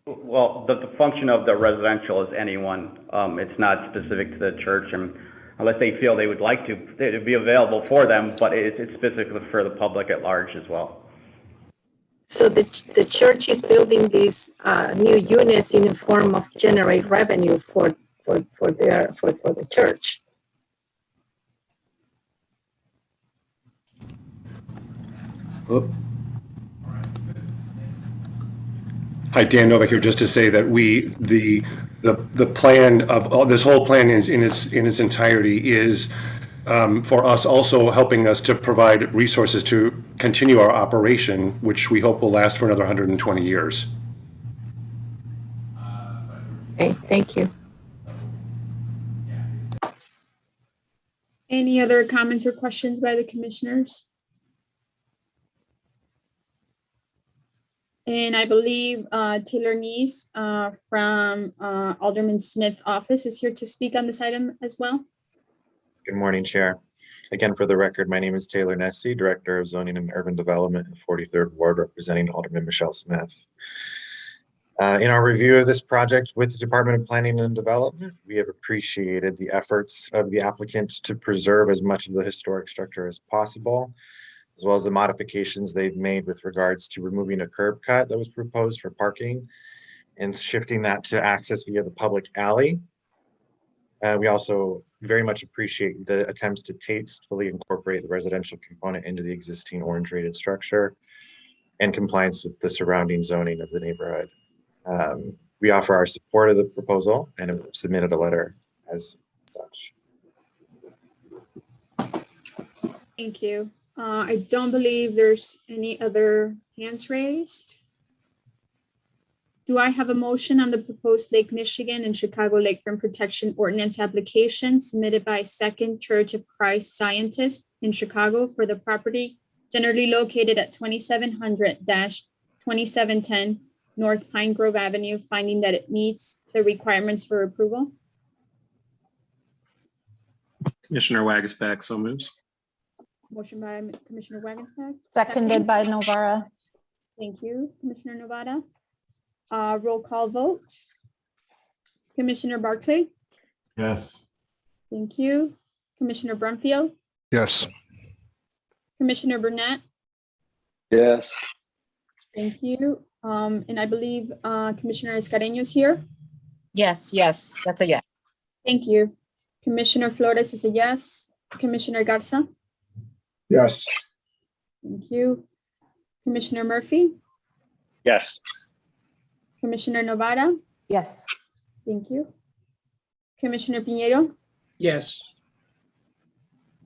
Well, the function of the residential is anyone. It's not specific to the church, and unless they feel they would like to, it'd be available for them, but it's specifically for the public at large as well. So the church is building these new units in the form of generate revenue for the church. Oh. Hi, Dan Novak here, just to say that the plan of this whole plan in its entirety is for us also helping us to provide resources to continue our operation, which we hope will last for another 120 years. Okay, thank you. Any other comments or questions by the commissioners? And I believe Taylor Neese from Alderman Smith's office is here to speak on this item as well. Good morning, Chair. Again, for the record, my name is Taylor Nessie, Director of Zoning and Urban Development in 43rd Ward, representing Alderman Michelle Smith. In our review of this project with the Department of Planning and Development, we have appreciated the efforts of the applicants to preserve as much of the historic structure as possible, as well as the modifications they've made with regards to removing a curb cut that was proposed for parking and shifting that to access via the public alley. We also very much appreciate the attempts to tastefully incorporate the residential component into the existing orange rated structure and compliance with the surrounding zoning of the neighborhood. We offer our support of the proposal and have submitted a letter as such. Thank you. I don't believe there's any other hands raised. Do I have a motion on the proposed Lake Michigan and Chicago Lakefront Protection Ordinance application submitted by Second Church of Christ Scientist in Chicago for the property generally located at 2700-2710 North Pine Grove Avenue, finding that it meets the requirements for approval? Commissioner Wagasback so moves. Motion by Commissioner Wagensberg. Seconded by Novara. Thank you, Commissioner Novara. Roll call vote. Commissioner Barclay. Yes. Thank you. Commissioner Brumfield. Yes. Commissioner Burnett. Yes. Thank you. And I believe Commissioner Escareño is here. Yes, that's a yes. Thank you. Commissioner Flores is a yes. Commissioner Garza. Yes. Thank you. Commissioner Murphy. Yes. Commissioner Novara. Yes. Thank you. Commissioner Pinheiro. Yes.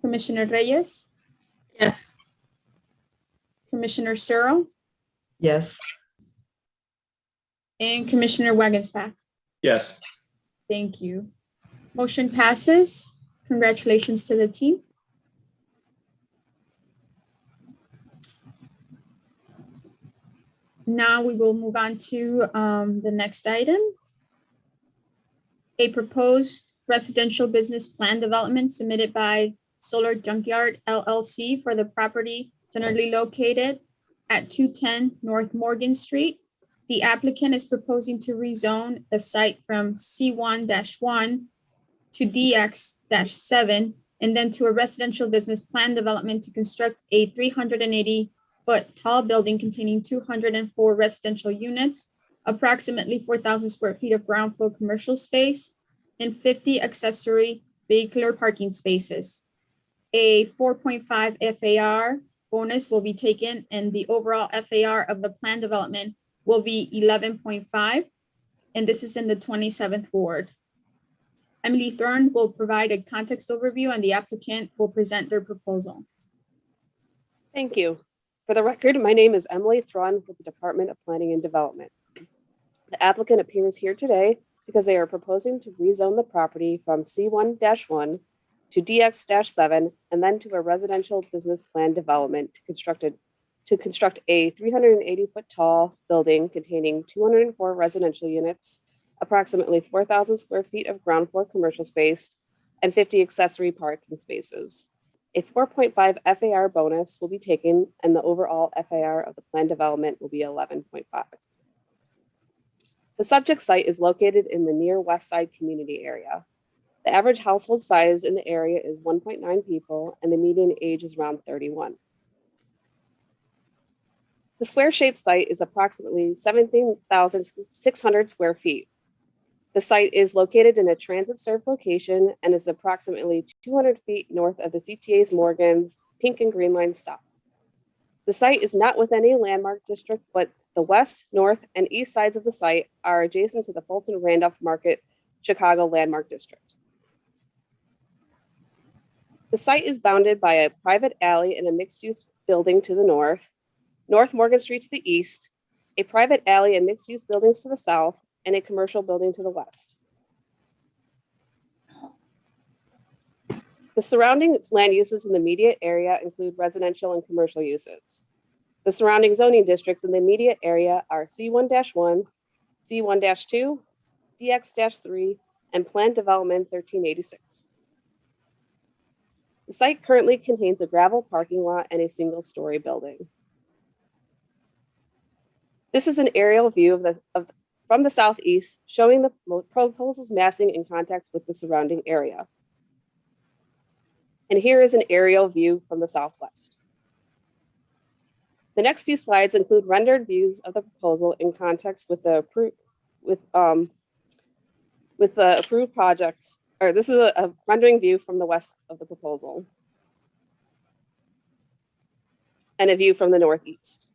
Commissioner Reyes. Yes. Commissioner Searle. Yes. And Commissioner Wagensback. Yes. Thank you. Motion passes. Congratulations to the team. Now we will move on to the next item. A proposed residential business plan development submitted by Solar Junkyard LLC for the property generally located at 210 North Morgan Street. The applicant is proposing to rezone the site from C1-1 to DX-7 and then to a residential business plan development to construct a 380-foot tall building containing 204 residential units, approximately 4,000 square feet of ground floor commercial space, and 50 accessory vehicular parking spaces. A 4.5 FAR bonus will be taken, and the overall FAR of the plan development will be 11.5, and this is in the 27th ward. Emily Thorne will provide a context overview, and the applicant will present their proposal. Thank you. For the record, my name is Emily Thron with the Department of Planning and Development. The applicant appears here today because they are proposing to rezone the property from C1-1 to DX-7 and then to a residential business plan development to construct a 380-foot tall building containing 204 residential units, approximately 4,000 square feet of ground floor commercial space, and 50 accessory parking spaces. A 4.5 FAR bonus will be taken, and the overall FAR of the plan development will be 11.5. The subject site is located in the near West Side community area. The average household size in the area is 1.9 people, and the median age is around 31. The square-shaped site is approximately 17,600 square feet. The site is located in a transit-served location and is approximately 200 feet north of the CTA's Morgan's Pink and Green Line stop. The site is not within any landmark districts, but the west, north, and east sides of the site are adjacent to the Fulton Randolph Market Chicago Landmark District. The site is bounded by a private alley and a mixed-use building to the north, North Morgan Street to the east, a private alley and mixed-use buildings to the south, and a commercial building to the west. The surrounding land uses in the immediate area include residential and commercial uses. The surrounding zoning districts in the immediate area are C1-1, C1-2, DX-3, and Planned Development 1386. The site currently contains a gravel parking lot and a single-story building. This is an aerial view from the southeast, showing the proposal's massing in context with the surrounding area. And here is an aerial view from the southwest. The next few slides include rendered views of the proposal in context with the approved projects. Or this is a rendering view from the west of the proposal, and a view from the northeast.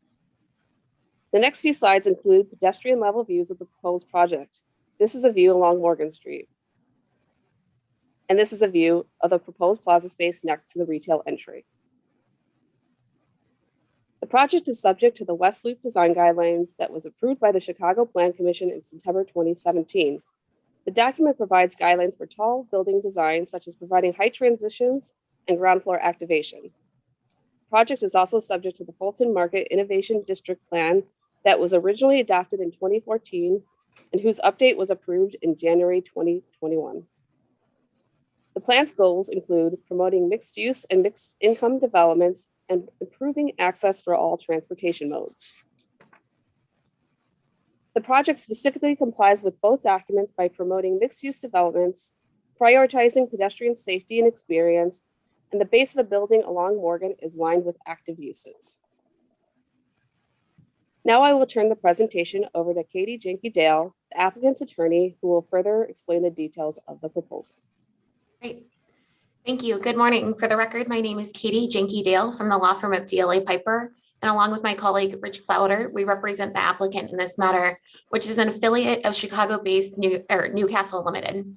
The next few slides include pedestrian level views of the proposed project. This is a view along Morgan Street. And this is a view of the proposed plaza space next to the retail entry. The project is subject to the West Loop Design Guidelines that was approved by the Chicago Plan Commission in September 2017. The document provides guidelines for tall building designs, such as providing height transitions and ground floor activation. The project is also subject to the Fulton Market Innovation District Plan that was originally adopted in 2014 and whose update was approved in January 2021. The plan's goals include promoting mixed use and mixed income developments and improving access for all transportation modes. The project specifically complies with both documents by promoting mixed use developments, prioritizing pedestrian safety and experience, and the base of the building along Morgan is lined with active uses. Now I will turn the presentation over to Katie Jenke-Dale, the applicant's attorney, who will further explain the details of the proposal. Great. Thank you. Good morning. For the record, my name is Katie Jenke-Dale from the law firm of DLA Piper. And along with my colleague, Rich Clowder, we represent the applicant in this matter, which is an affiliate of Chicago-based Newcastle Limited.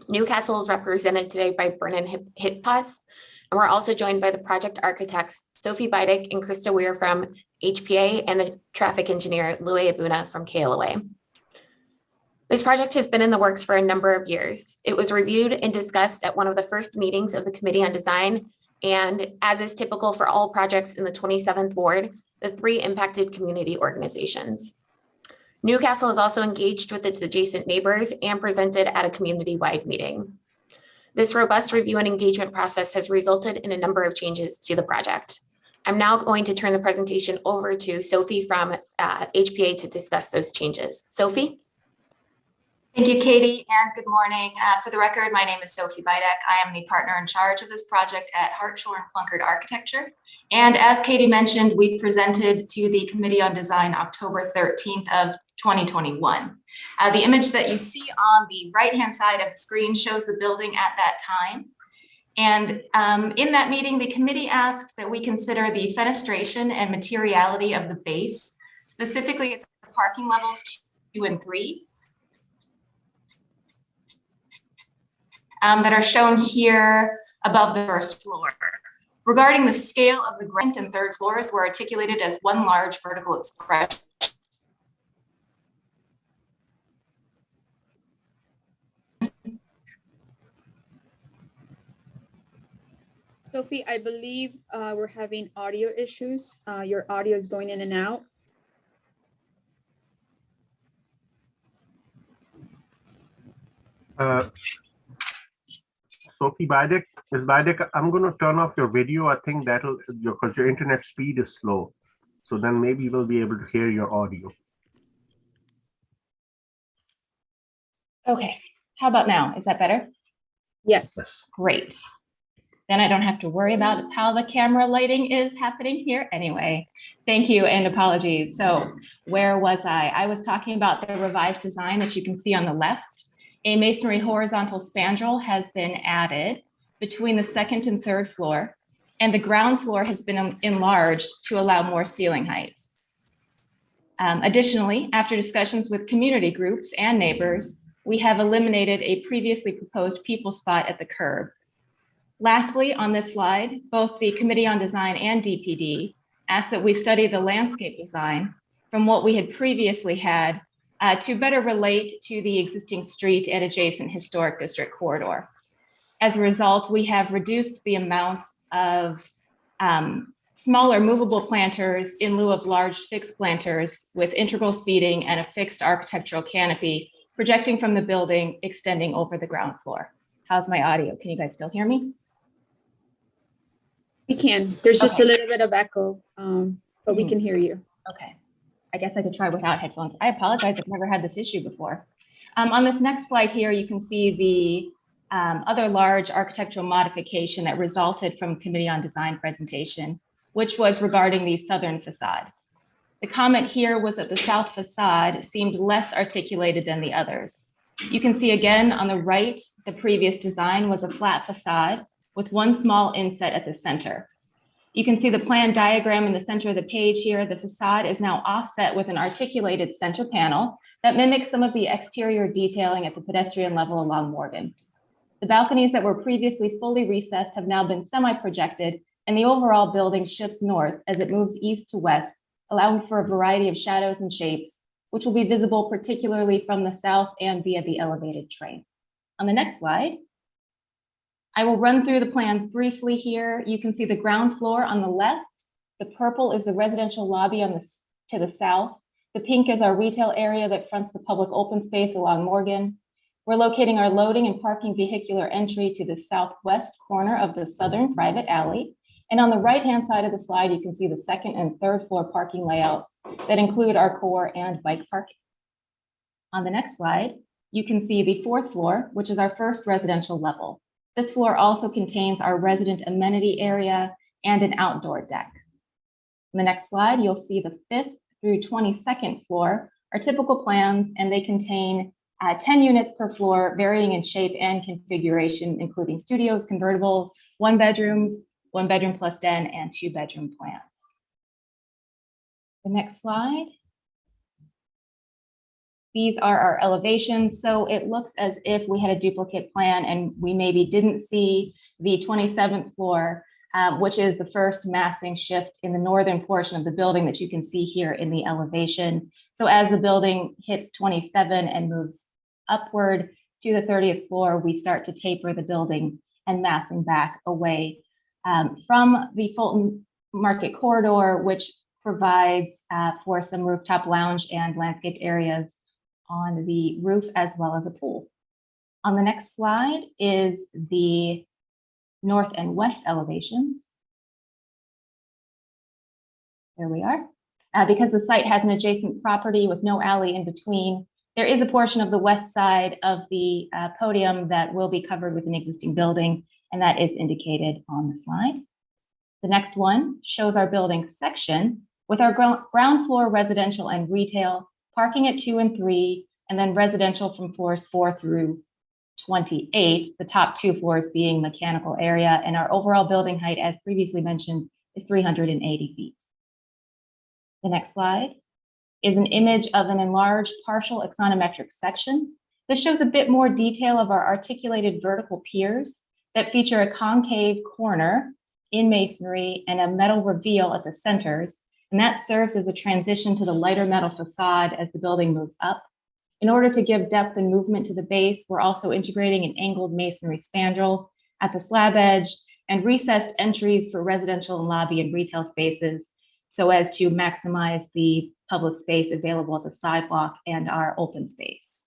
Newcastle is represented today by Brennan Hitpas, and we're also joined by the project architects, Sophie Beidick and Krista Weir from HPA, and the traffic engineer, Louis Abuna from KLOA. This project has been in the works for a number of years. It was reviewed and discussed at one of the first meetings of the Committee on Design, and as is typical for all projects in the 27th Ward, the 3 impacted community organizations. Newcastle is also engaged with its adjacent neighbors and presented at a community-wide meeting. This robust review and engagement process has resulted in a number of changes to the project. I'm now going to turn the presentation over to Sophie from HPA to discuss those changes. Sophie? Thank you, Katie, and good morning. For the record, my name is Sophie Beidick. I am the partner in charge of this project at Hartshorn and Plunkard Architecture. And as Katie mentioned, we presented to the Committee on Design October 13th of 2021. The image that you see on the right-hand side of the screen shows the building at that time. And in that meeting, the committee asked that we consider the fenestration and materiality of the base, specifically at the parking levels 2 and 3. That are shown here above the first floor. Regarding the scale of the ground and 3rd floors were articulated as one large vertical expression. Sophie, I believe we're having audio issues. Your audio is going in and out. Sophie Beidick, Ms. Beidick, I'm going to turn off your video. I think that'll, because your internet speed is slow. So then maybe we'll be able to hear your audio. Okay, how about now? Is that better? Yes. Great. Then I don't have to worry about how the camera lighting is happening here anyway. Thank you and apologies. So where was I? I was talking about the revised design that you can see on the left. A masonry horizontal spandrel has been added between the 2nd and 3rd floor, and the ground floor has been enlarged to allow more ceiling height. Additionally, after discussions with community groups and neighbors, we have eliminated a previously proposed people spot at the curb. Lastly, on this slide, both the Committee on Design and DPD asked that we study the landscape design from what we had previously had to better relate to the existing street and adjacent historic district corridor. As a result, we have reduced the amount of smaller movable planters in lieu of large fixed planters with integral seating and a fixed architectural canopy projecting from the building, extending over the ground floor. How's my audio? Can you guys still hear me? We can. There's just Okay. a little bit of echo, but we can hear you. Okay. I guess I could try without headphones. I apologize. I've never had this issue before. On this next slide here, you can see the other large architectural modification that resulted from Committee on Design presentation, which was regarding the southern facade. The comment here was that the south facade seemed less articulated than the others. You can see again on the right, the previous design was a flat facade with one small inset at the center. You can see the plan diagram in the center of the page here. The facade is now offset with an articulated center panel that mimics some of the exterior detailing at the pedestrian level along Morgan. The balconies that were previously fully recessed have now been semi-projected and the overall building shifts north as it moves east to west, allowing for a variety of shadows and shapes, which will be visible particularly from the south and via the elevated train. On the next slide, I will run through the plans briefly here. You can see the ground floor on the left. The purple is the residential lobby to the south. The pink is our retail area that fronts the public open space along Morgan. We're locating our loading and parking vehicular entry to the southwest corner of the southern private alley. And on the right-hand side of the slide, you can see the second and third floor parking layouts that include our core and bike parking. On the next slide, you can see the fourth floor, which is our first residential level. This floor also contains our resident amenity area and an outdoor deck. On the next slide, you'll see the 5th through 22nd floor are typical plans, and they contain 10 units per floor, varying in shape and configuration, including studios, convertibles, one bedroom plus den, and 2-bedroom plans. The next slide. These are our elevations. So it looks as if we had a duplicate plan and we maybe didn't see the 27th floor, which is the first massing shift in the northern portion of the building that you can see here in the elevation. So as the building hits 27 and moves upward to the 30th floor, we start to taper the building and massing back away from the Fulton Market corridor, which provides for some rooftop lounge and landscape areas on the roof, as well as a pool. On the next slide is the north and west elevations. There we are. Because the site has an adjacent property with no alley in between, there is a portion of the west side of the podium that will be covered with an existing building, and that is indicated on the slide. The next one shows our building section with our ground floor residential and retail, parking at 2 and 3, and then residential from floors 4 through 28, the top 2 floors being mechanical area, and our overall building height, as previously mentioned, is 380 feet. The next slide is an image of an enlarged partial axonometric section. This shows a bit more detail of our articulated vertical piers that feature a concave corner in masonry and a metal reveal at the centers, and that serves as a transition to the lighter metal facade as the building moves up. In order to give depth and movement to the base, we're also integrating an angled masonry spandrel at the slab edge and recessed entries for residential and lobby and retail spaces, so as to maximize the public space available at the sidewalk and our open space.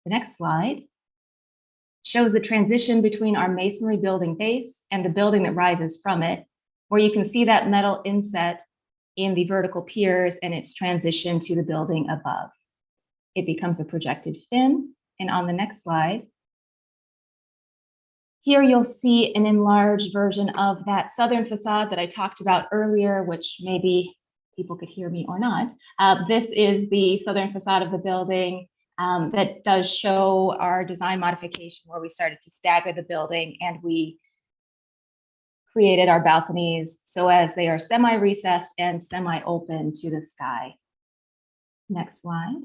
The next slide shows the transition between our masonry building base and the building that rises from it, where you can see that metal inset in the vertical piers and its transition to the building above. It becomes a projected fin, and on the next slide, here you'll see an enlarged version of that southern facade that I talked about earlier, which maybe people could hear me or not. This is the southern facade of the building that does show our design modification where we started to stagger the building and we created our balconies so as they are semi-recessed and semi-open to the sky. Next slide.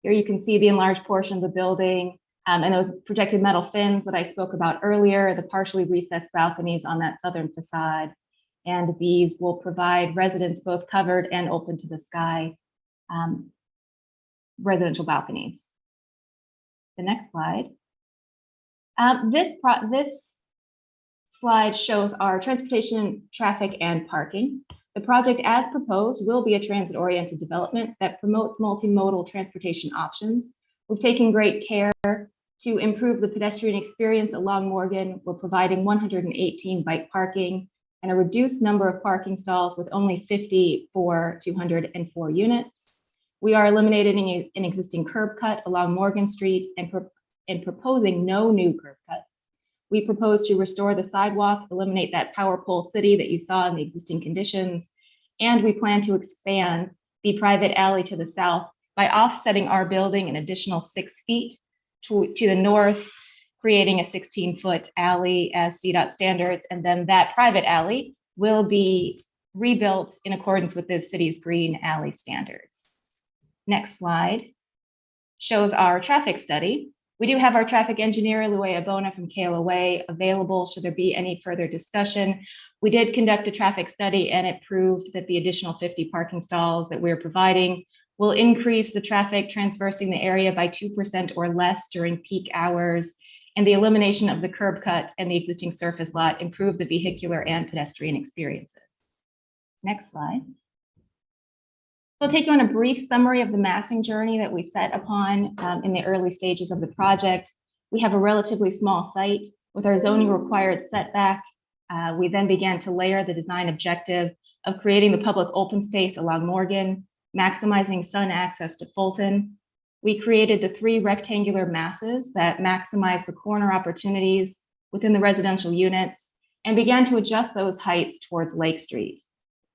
Here you can see the enlarged portion of the building and those projected metal fins that I spoke about earlier, the partially recessed balconies on that southern facade. And these will provide residents both covered and open to the sky residential balconies. The next slide. This slide shows our transportation, traffic, and parking. The project as proposed will be a transit-oriented development that promotes multimodal transportation options. We've taken great care to improve the pedestrian experience along Morgan. We're providing 118 bike parking and a reduced number of parking stalls with only 50 for 204 units. We are eliminating an existing curb cut along Morgan Street and proposing no new curb cuts. We propose to restore the sidewalk, eliminate that power pole city that you saw in the existing conditions, and we plan to expand the private alley to the south by offsetting our building an additional 6 feet to the north, creating a 16-foot alley as CDOT standards, and then that private alley will be rebuilt in accordance with the city's green alley standards. Next slide shows our traffic study. We do have our traffic engineer, Luea Bona from KLOA, available should there be any further discussion. We did conduct a traffic study and it proved that the additional 50 parking stalls that we're providing will increase the traffic traversing the area by 2% or less during peak hours. And the elimination of the curb cut and the existing surface lot improve the vehicular and pedestrian experiences. Next slide. So I'll take you on a brief summary of the massing journey that we set upon in the early stages of the project. We have a relatively small site with our zoning required setback. We then began to layer the design objective of creating the public open space along Morgan, maximizing sun access to Fulton. We created the 3 rectangular masses that maximize the corner opportunities within the residential units and began to adjust those heights towards Lake Street.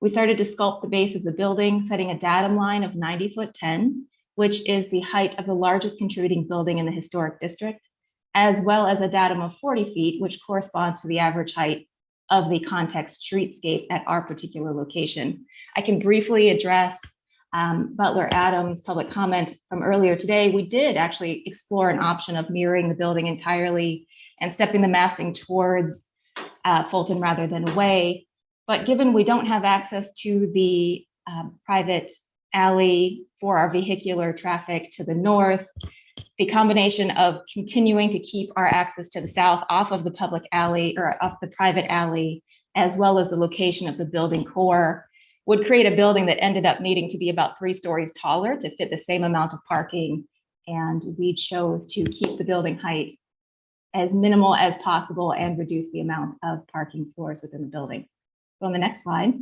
We started to sculpt the base of the building, setting a datum line of 90'10", which is the height of the largest contributing building in the historic district, as well as a datum of 40 feet, which corresponds to the average height of the context streetscape at our particular location. I can briefly address Butler Adams' public comment from earlier today. We did actually explore an option of mirroring the building entirely and stepping the massing towards Fulton rather than away. But given we don't have access to the private alley for our vehicular traffic to the north, the combination of continuing to keep our access to the south off of the public alley or off the private alley, as well as the location of the building core, would create a building that ended up needing to be about 3 stories taller to fit the same amount of parking. And we chose to keep the building height as minimal as possible and reduce the amount of parking floors within the building. So on the next slide,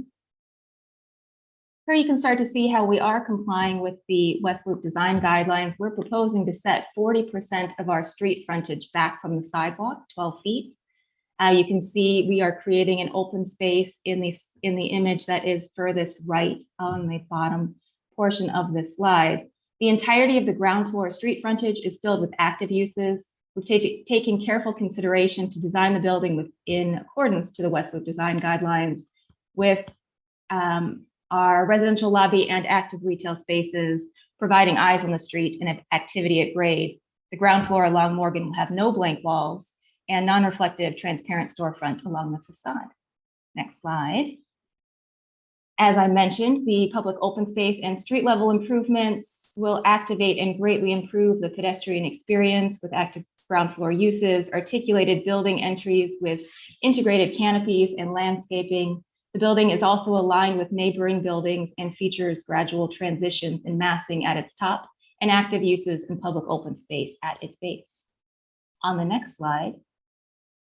here you can start to see how we are complying with the West Loop design guidelines. We're proposing to set 40% of our street frontage back from the sidewalk, 12 feet. You can see we are creating an open space in the image that is furthest right on the bottom portion of this slide. The entirety of the ground floor street frontage is filled with active uses. We've taken careful consideration to design the building in accordance to the West Loop design guidelines with our residential lobby and active retail spaces providing eyes on the street and activity at grade. The ground floor along Morgan will have no blank walls and non-reflective transparent storefront along the facade. Next slide. As I mentioned, the public open space and street level improvements will activate and greatly improve the pedestrian experience with active ground floor uses, articulated building entries with integrated canopies and landscaping. The building is also aligned with neighboring buildings and features gradual transitions in massing at its top and active uses in public open space at its base. On the next slide,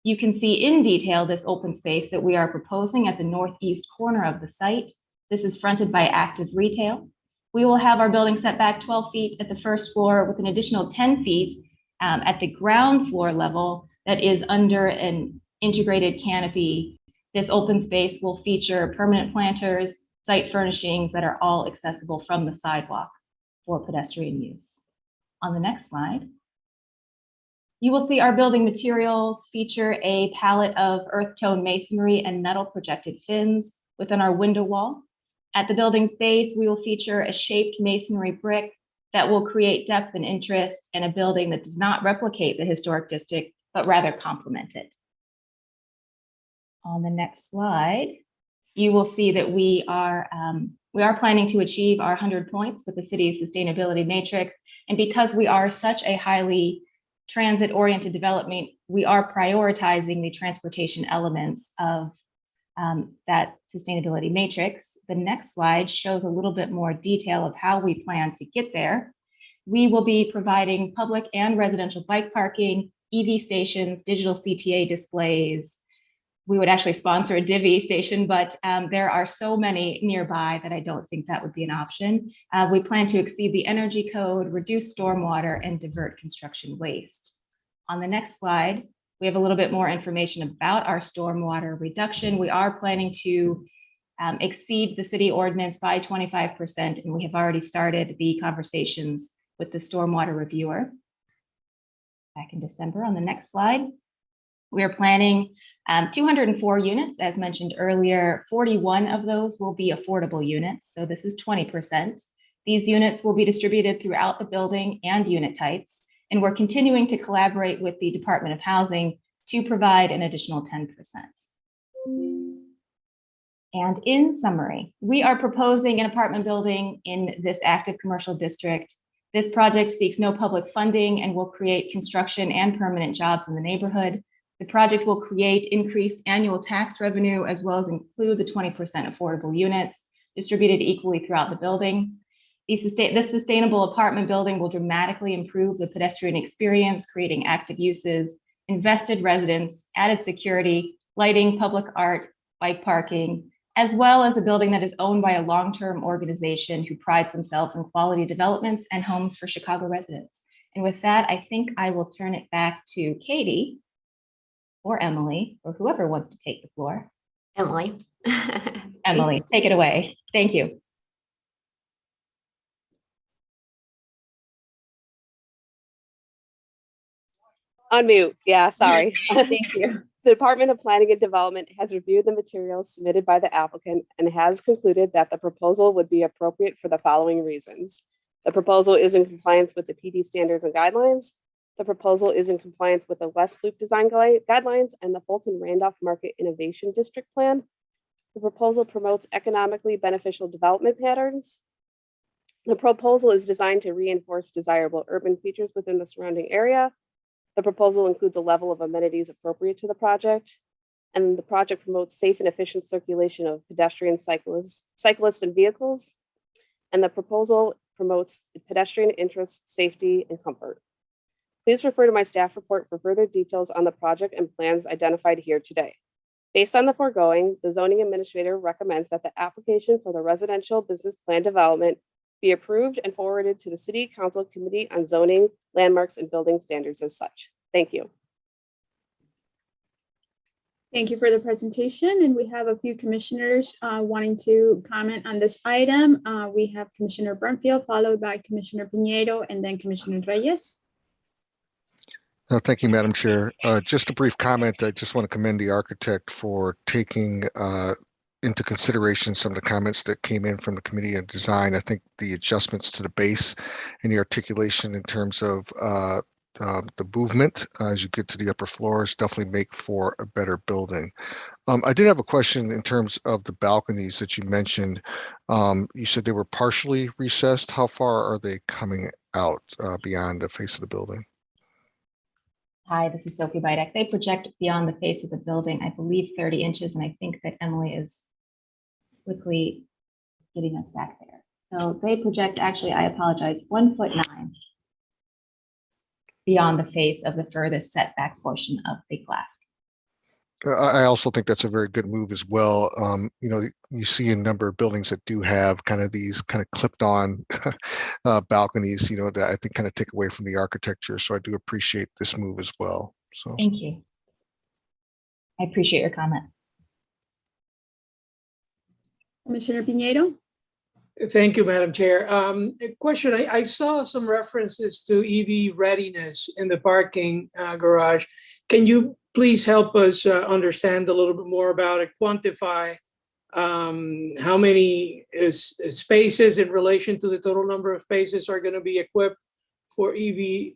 you can see in detail this open space that we are proposing at the northeast corner of the site. This is fronted by active retail. We will have our building set back 12 feet at the first floor with an additional 10 feet at the ground floor level that is under an integrated canopy. This open space will feature permanent planters, site furnishings that are all accessible from the sidewalk for pedestrian use. On the next slide, you will see our building materials feature a palette of earth tone masonry and metal projected fins within our window wall. At the building's base, we will feature a shaped masonry brick that will create depth and interest in a building that does not replicate the historic district, but rather complement it. On the next slide, you will see that we are planning to achieve our 100 points with the city's sustainability matrix. And because we are such a highly transit-oriented development, we are prioritizing the transportation elements of that sustainability matrix. The next slide shows a little bit more detail of how we plan to get there. We will be providing public and residential bike parking, EV stations, digital CTA displays. We would actually sponsor a Divvy station, but there are so many nearby that I don't think that would be an option. We plan to exceed the energy code, reduce stormwater, and divert construction waste. On the next slide, we have a little bit more information about our stormwater reduction. We are planning to exceed the city ordinance by 25%, and we have already started the conversations with the stormwater reviewer back in December. On the next slide, we are planning 204 units, as mentioned earlier. 41 of those will be affordable units, so this is 20%. These units will be distributed throughout the building and unit types, And we're continuing to collaborate with the Department of Housing to provide an additional 10%. And in summary, we are proposing an apartment building in this active commercial district. This project seeks no public funding and will create construction and permanent jobs in the neighborhood. The project will create increased annual tax revenue as well as include the 20% affordable units distributed equally throughout the building. This sustainable apartment building will dramatically improve the pedestrian experience, creating active uses, invested residents, added security, lighting, public art, bike parking, as well as a building that is owned by a long-term organization who prides themselves in quality developments and homes for Chicago residents. And with that, I think I will turn it back to Katie or Emily or whoever wants to take the floor. Emily. Emily, take it away. Thank you. Unmute. Yeah, sorry. Thank you. The Department of Planning and Development has reviewed the materials submitted by the applicant and has concluded that the proposal would be appropriate for the following reasons. The proposal is in compliance with the PD standards and guidelines. The proposal is in compliance with the West Loop design guidelines and the Fulton Randolph Market Innovation District Plan. The proposal promotes economically beneficial development patterns. The proposal is designed to reinforce desirable urban features within the surrounding area. The proposal includes a level of amenities appropriate to the project, and the project promotes safe and efficient circulation of pedestrians, cyclists, and vehicles. And the proposal promotes pedestrian interest, safety, and comfort. Please refer to my staff report for further details on the project and plans identified here today. Based on the foregoing, the zoning administrator recommends that the application for the residential business plan development be approved and forwarded to the City Council Committee on Zoning, Landmarks, and Building Standards as such. Thank you. Thank you for the presentation. And we have a few commissioners wanting to comment on this item. We have Commissioner Burnfield, followed by Commissioner Piñeiro, and then Commissioner Reyes. Thank you, Madam Chair. Just a brief comment. I just want to commend the architect for taking into consideration some of the comments that came in from the Committee on Design. I think the adjustments to the base and the articulation in terms of the movement as you get to the upper floors definitely make for a better building. I did have a question in terms of the balconies that you mentioned. You said they were partially recessed. How far are they coming out beyond the face of the building? Hi, this is Sophie Bidek. They project beyond the face of the building, I believe 30 inches, and I think that Emily is quickly getting us back there. So they project, actually, I apologize, 1.9 beyond the face of the furthest setback portion of the glass. I also think that's a very good move as well. You know, you see a number of buildings that do have kind of these kind of clipped on balconies, you know, that I think kind of take away from the architecture. So I do appreciate this move as well. So thank you. I appreciate your comment. Commissioner Piñeiro. Thank you, Madam Chair. A question, I saw some references to EV readiness in the parking garage. Can you please help us understand a little bit more about it, quantify how many spaces in relation to the total number of spaces are going to be equipped for EV?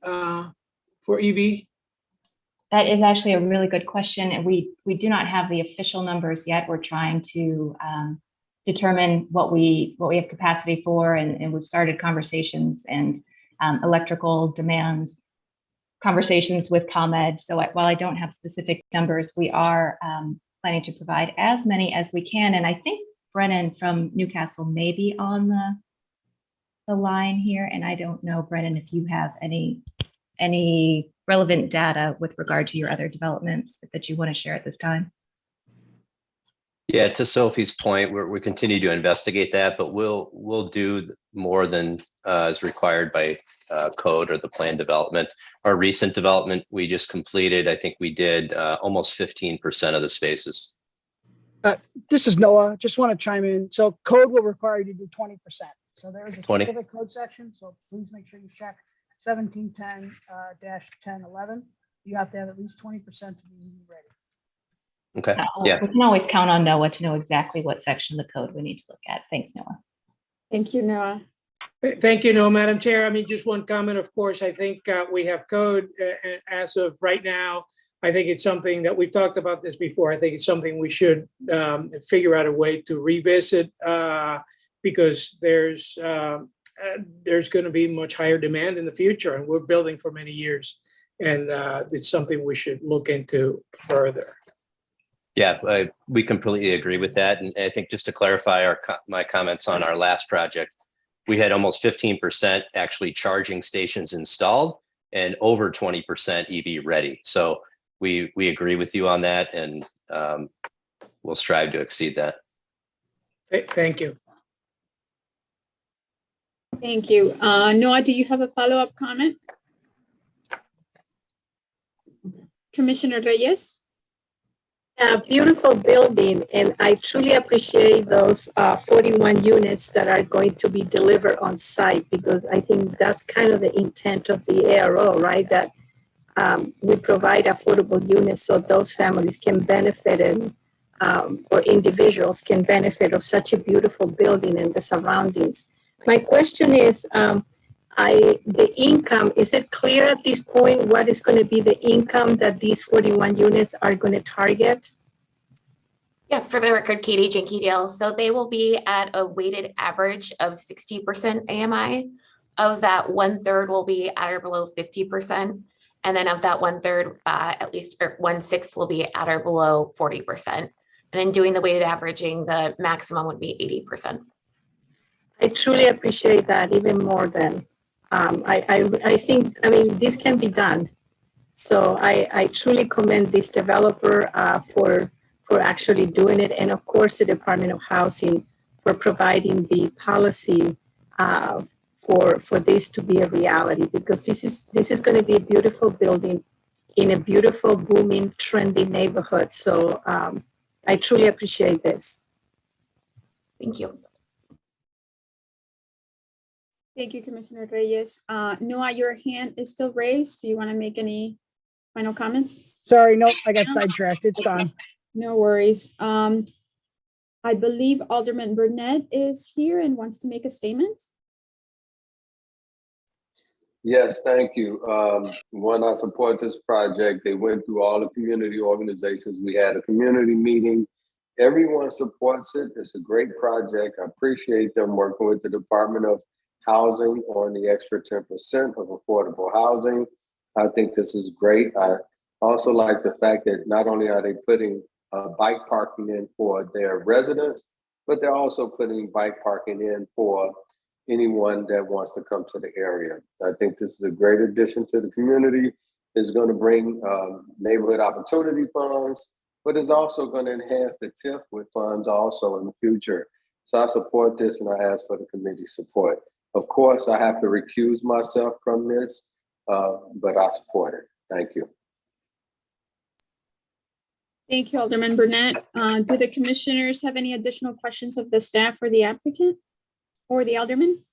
That is actually a really good question, and we do not have the official numbers yet. We're trying to determine what we have capacity for, and we've started conversations and electrical demand conversations with ComEd. So while I don't have specific numbers, we are planning to provide as many as we can. And I think Brennan from Newcastle may be on the line here. And I don't know, Brennan, if you have any relevant data with regard to your other developments that you want to share at this time. Yeah, to Sophie's point, we continue to investigate that, but we'll do more than is required by code or the plan development. Our recent development we just completed, I think we did almost 15% of the spaces. This is Noah. Just want to chime in. So code will require you to do 20%. So there is a 20. specific code section. So please make sure you check 1710-1011. You have to have at least 20% to be ready. Okay. Yeah. We can always count on Noah to know exactly what section of the code we need to look at. Thanks, Noah. Thank you, Noah. Thank you, no, Madam Chair. I mean, just one comment, of course, I think we have code as of right now. I think it's something that we've talked about this before. I think it's something we should figure out a way to revisit because there's going to be much higher demand in the future, and we're building for many years. And it's something we should look into further. Yeah, we completely agree with that. And I think just to clarify my comments on our last project, we had almost 15% actually charging stations installed and over 20% EV ready. So we agree with you on that, and we'll strive to exceed that. Thank you. Thank you. Noah, do you have a follow-up comment? Commissioner Reyes? A beautiful building, and I truly appreciate those 41 units that are going to be delivered on site, because I think that's kind of the intent of the ARO, right? That we provide affordable units so those families can benefit and or individuals can benefit of such a beautiful building and the surroundings. My question is, the income, is it clear at this point what is going to be the income that these 41 units are going to target? Yeah, for the record, Katie Jenke-Dale. So they will be at a weighted average of 60% AMI. Of that, 1/3 will be at or below 50%. And then of that 1/3, at least 1/6 will be at or below 40%. And then doing the weighted averaging, the maximum would be 80%. I truly appreciate that even more than I think, I mean, this can be done. So I truly commend this developer for actually doing it. And of course, the Department of Housing for providing the policy for this to be a reality, because this is going to be a beautiful building in a beautiful, booming, trendy neighborhood. So I truly appreciate this. Thank you. Thank you, Commissioner Reyes. Noah, your hand is still raised. Do you want to make any final comments? Sorry, nope, I got sidetracked. It's gone. No worries. I believe Alderman Burnett is here and wants to make a statement. Yes, thank you. One, I support this project. They went through all the community organizations. We had a community meeting. Everyone supports it. It's a great project. I appreciate them working with the Department of Housing on the extra 10% of affordable housing. I think this is great. I also like the fact that not only are they putting bike parking in for their residents, but they're also putting bike parking in for anyone that wants to come to the area. I think this is a great addition to the community. It's going to bring neighborhood opportunity funds, but it's also going to enhance the TIF with funds also in the future. So I support this, and I ask for the committee support. Of course, I have to recuse myself from this, but I support it. Thank you. Thank you, Alderman Burnett. Do the commissioners have any additional questions of the staff or the applicant or the alderman?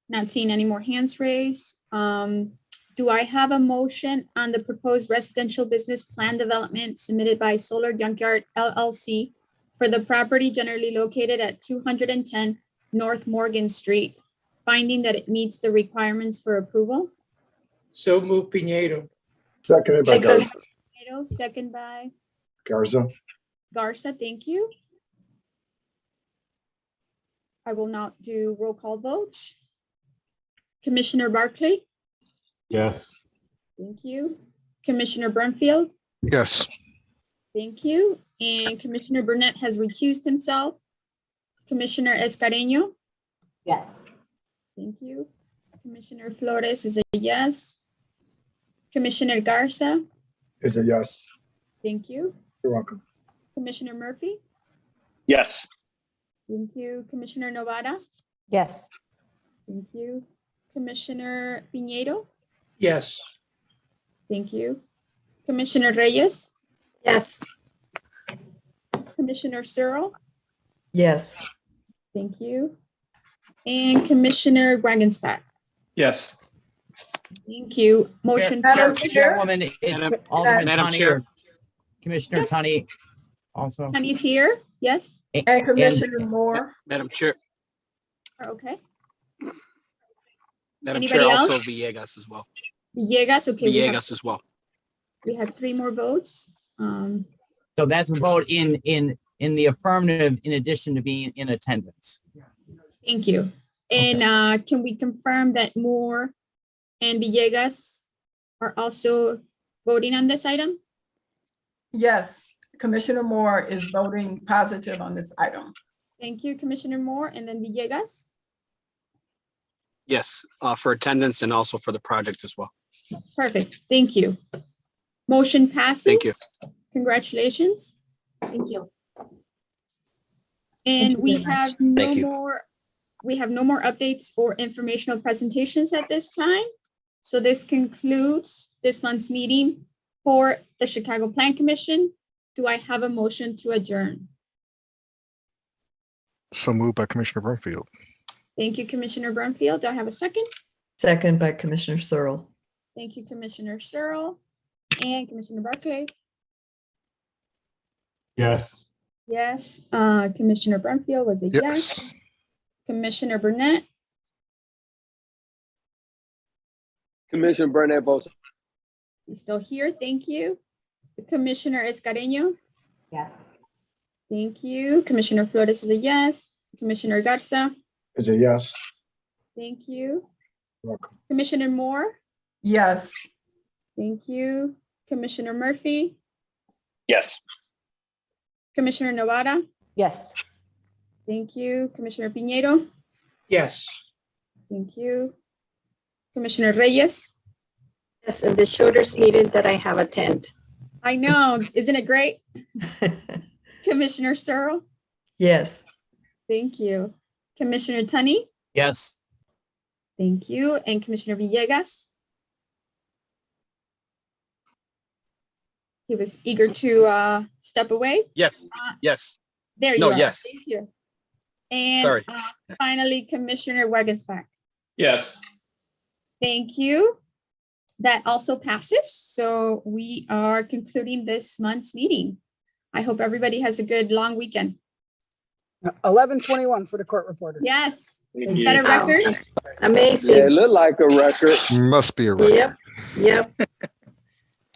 Not seeing any more hands raised. Do I have a motion on the proposed residential business plan development submitted by Solar Junkyard LLC for the property generally located at 210 North Morgan Street, finding that it meets the requirements for approval? So move, Piñeiro. Seconded by Garza. Second by Garza. Garza, thank you. I will not do roll call vote. Commissioner Barclay? Yes. Thank you. Commissioner Brumfield? Yes. Thank you. And Commissioner Burnett has recused himself. Commissioner Escareño? Yes. Thank you. Commissioner Flores is a yes. Commissioner Garza? Is a yes. Thank you. You're welcome. Commissioner Murphy? Yes. Thank you. Commissioner Novara? Yes. Thank you. Commissioner Piñeiro? Yes. Thank you. Commissioner Reyes? Yes. Commissioner Searle? Yes. Thank you. And Commissioner Wagensback? Yes. Thank you. Motion Madam passes. Chairwoman, it's Alderman Madam Tunney Chair. or Commissioner Tunney. also. Honey's here, yes? And Commissioner Moore. Madam Chair, Okay. Madam Anybody Chair, also else? Villegas as well. Villegas, okay. Villegas as well. We have 3 more votes. So that's a vote in the affirmative in addition to being in attendance. Thank you. And can we confirm that Moore and Villegas are also voting on this item? Yes, Commissioner Moore is voting positive on this item. Thank you, Commissioner Moore, and then Villegas. Yes, for attendance and also for the project as well. Perfect, thank you. Motion passes. Thank you. Congratulations. Thank you. And we very much. have no Thank you. more, updates or informational presentations at this time. So this concludes this month's meeting for the Chicago Plan Commission. Do I have a motion to adjourn? So moved by Commissioner Brumfield. Thank you, Commissioner Brumfield. Do I have a second? Second by Commissioner Searle. Thank you, Commissioner Searle and Commissioner Barclay. Yes. Yes, Commissioner Brumfield was a yes. Commissioner Burnett, Commissioner Burnett votes he's still here. Thank you. Commissioner Escareño. Yes. Thank you. Commissioner Flores is a yes. Commissioner Garza. Is a yes. Thank you. Welcome. Commissioner Moore. Yes. Thank you. Commissioner Murphy. Yes. Commissioner Novara. Yes. Thank you. Commissioner Piñero. Yes. Thank you. Commissioner Reyes. Yes, and the shortest meeting that I have attended. I know, isn't it great? Commissioner Searle. Yes. Thank you. Commissioner Tunney. Yes. Thank you. And Commissioner Villegas. He was eager to step away. Yes, yes. There you No, are. yes. Thank you. And Sorry. Finally, Commissioner Wagensback. Yes. Thank you. That also passes. So we are concluding this month's meeting. I hope everybody has a good long weekend. 11:21 for the court reporter. Yes. Thank Is that a record? Amazing. Yeah, it looked like a record. Must be a record. Yep.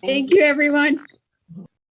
Thank you, everyone.